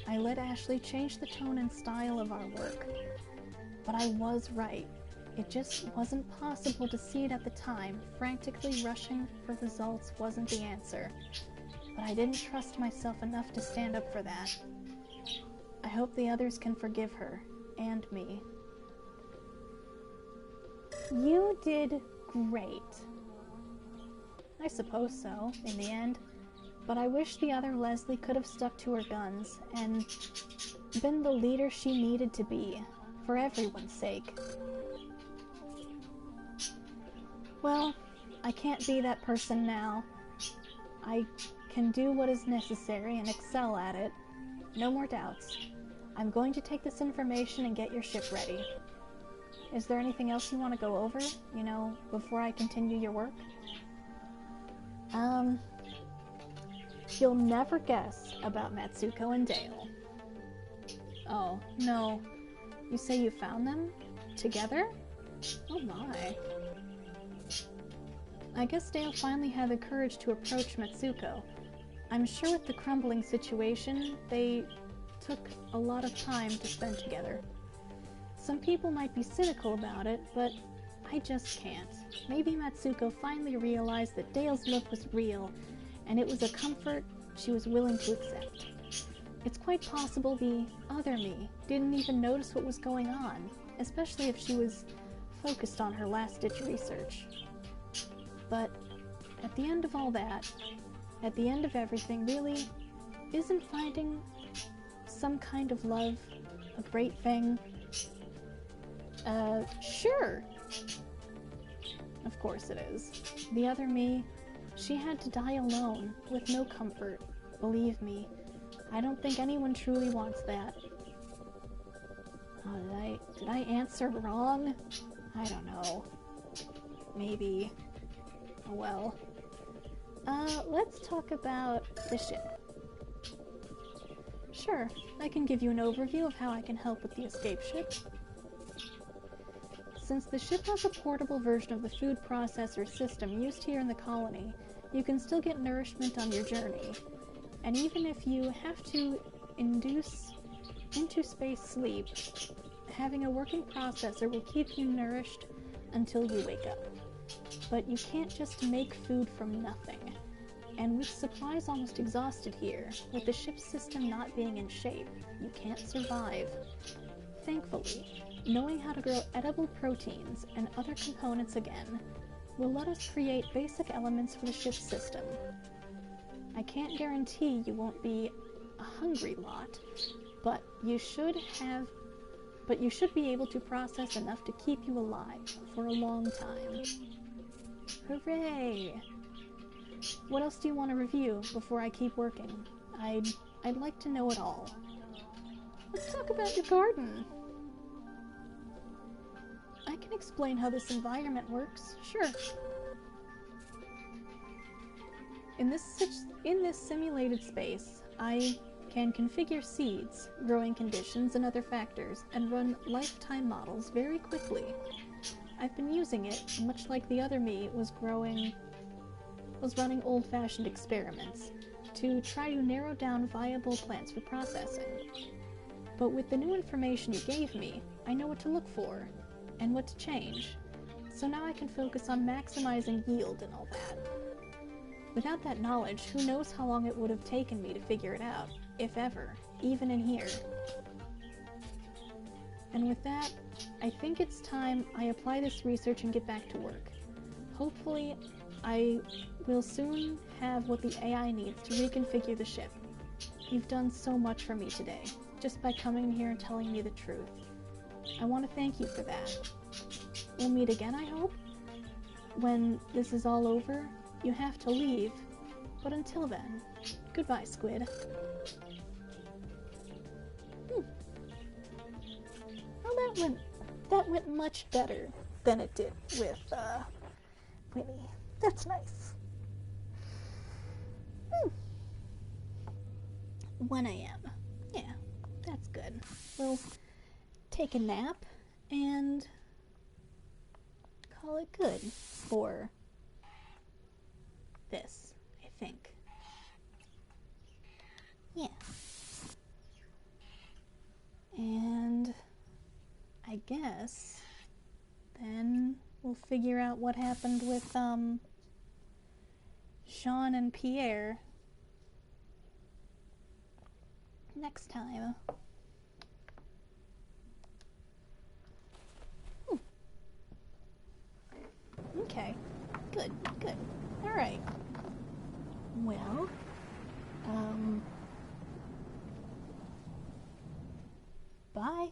I let Ashley change the tone and style of our work. But I was right. It just wasn't possible to see it at the time. Frantically rushing for results wasn't the answer. But I didn't trust myself enough to stand up for that. I hope the others can forgive her, and me. You did great. I suppose so, in the end. But I wish the other Leslie could have stuck to her guns and been the leader she needed to be, for everyone's sake. Well, I can't be that person now. I can do what is necessary and excel at it. No more doubts. I'm going to take this information and get your ship ready. Is there anything else you want to go over, before I continue your work? You'll never guess about Matsuko and Dale. Oh, no. You say you found them? Together? Oh my. I guess Dale finally had the courage to approach Matsuko. I'm sure with the crumbling situation, they took a lot of time to spend together. Some people might be cynical about it, but I just can't. Maybe Matsuko finally realized that Dale's love was real, and it was a comfort she was willing to accept. It's quite possible the other me didn't even notice what was going on, especially if she was focused on her last-ditch research. But at the end of all that, at the end of everything, really, isn't finding some kind of love a great thing? Sure. Of course it is. The other me, she had to die alone, with no comfort. Believe me, I don't think anyone truly wants that. Oh, did I answer wrong? I don't know. Maybe. Oh well. Let's talk about the ship. Sure, I can give you an overview of how I can help with the escape ship. Since the ship has a portable version of the food processor system used here in the colony, you can still get nourishment on your journey. And even if you have to induce into space sleep, having a working processor will keep you nourished until you wake up. But you can't just make food from nothing. And with supplies almost exhausted here, with the ship's system not being in shape, you can't survive. Thankfully, knowing how to grow edible proteins and other components again will let us create basic elements for the ship's system. I can't guarantee you won't be a hungry lot, but you should be able to process enough to keep you alive for a long time. Hooray! What else do you want to review before I keep working? I'd like to know it all. Let's talk about your garden. I can explain how this environment works, sure. In this simulated space, I can configure seeds, growing conditions, and other factors, and run lifetime models very quickly. I've been using it, much like the other me was running old-fashioned experiments, to try to narrow down viable plants for processing. But with the new information you gave me, I know what to look for, and what to change, so now I can focus on maximizing yield and all that. Without that knowledge, who knows how long it would have taken me to figure it out, if ever, even in here. And with that, I think it's time I apply this research and get back to work. Hopefully, I will soon have what the AI needs to reconfigure the ship. You've done so much for me today, just by coming here and telling me the truth. I want to thank you for that. We'll meet again, I hope? When this is all over, you have to leave, but until then, goodbye, Squid. Well, that went much better than it did with, Winnie. That's nice. 1 a.m. Yeah, that's good. We'll take a nap and call it good for this, I think. Yeah. And I guess then we'll figure out what happened with Jean and Pierre next time. Okay, good. Alright. Well, bye.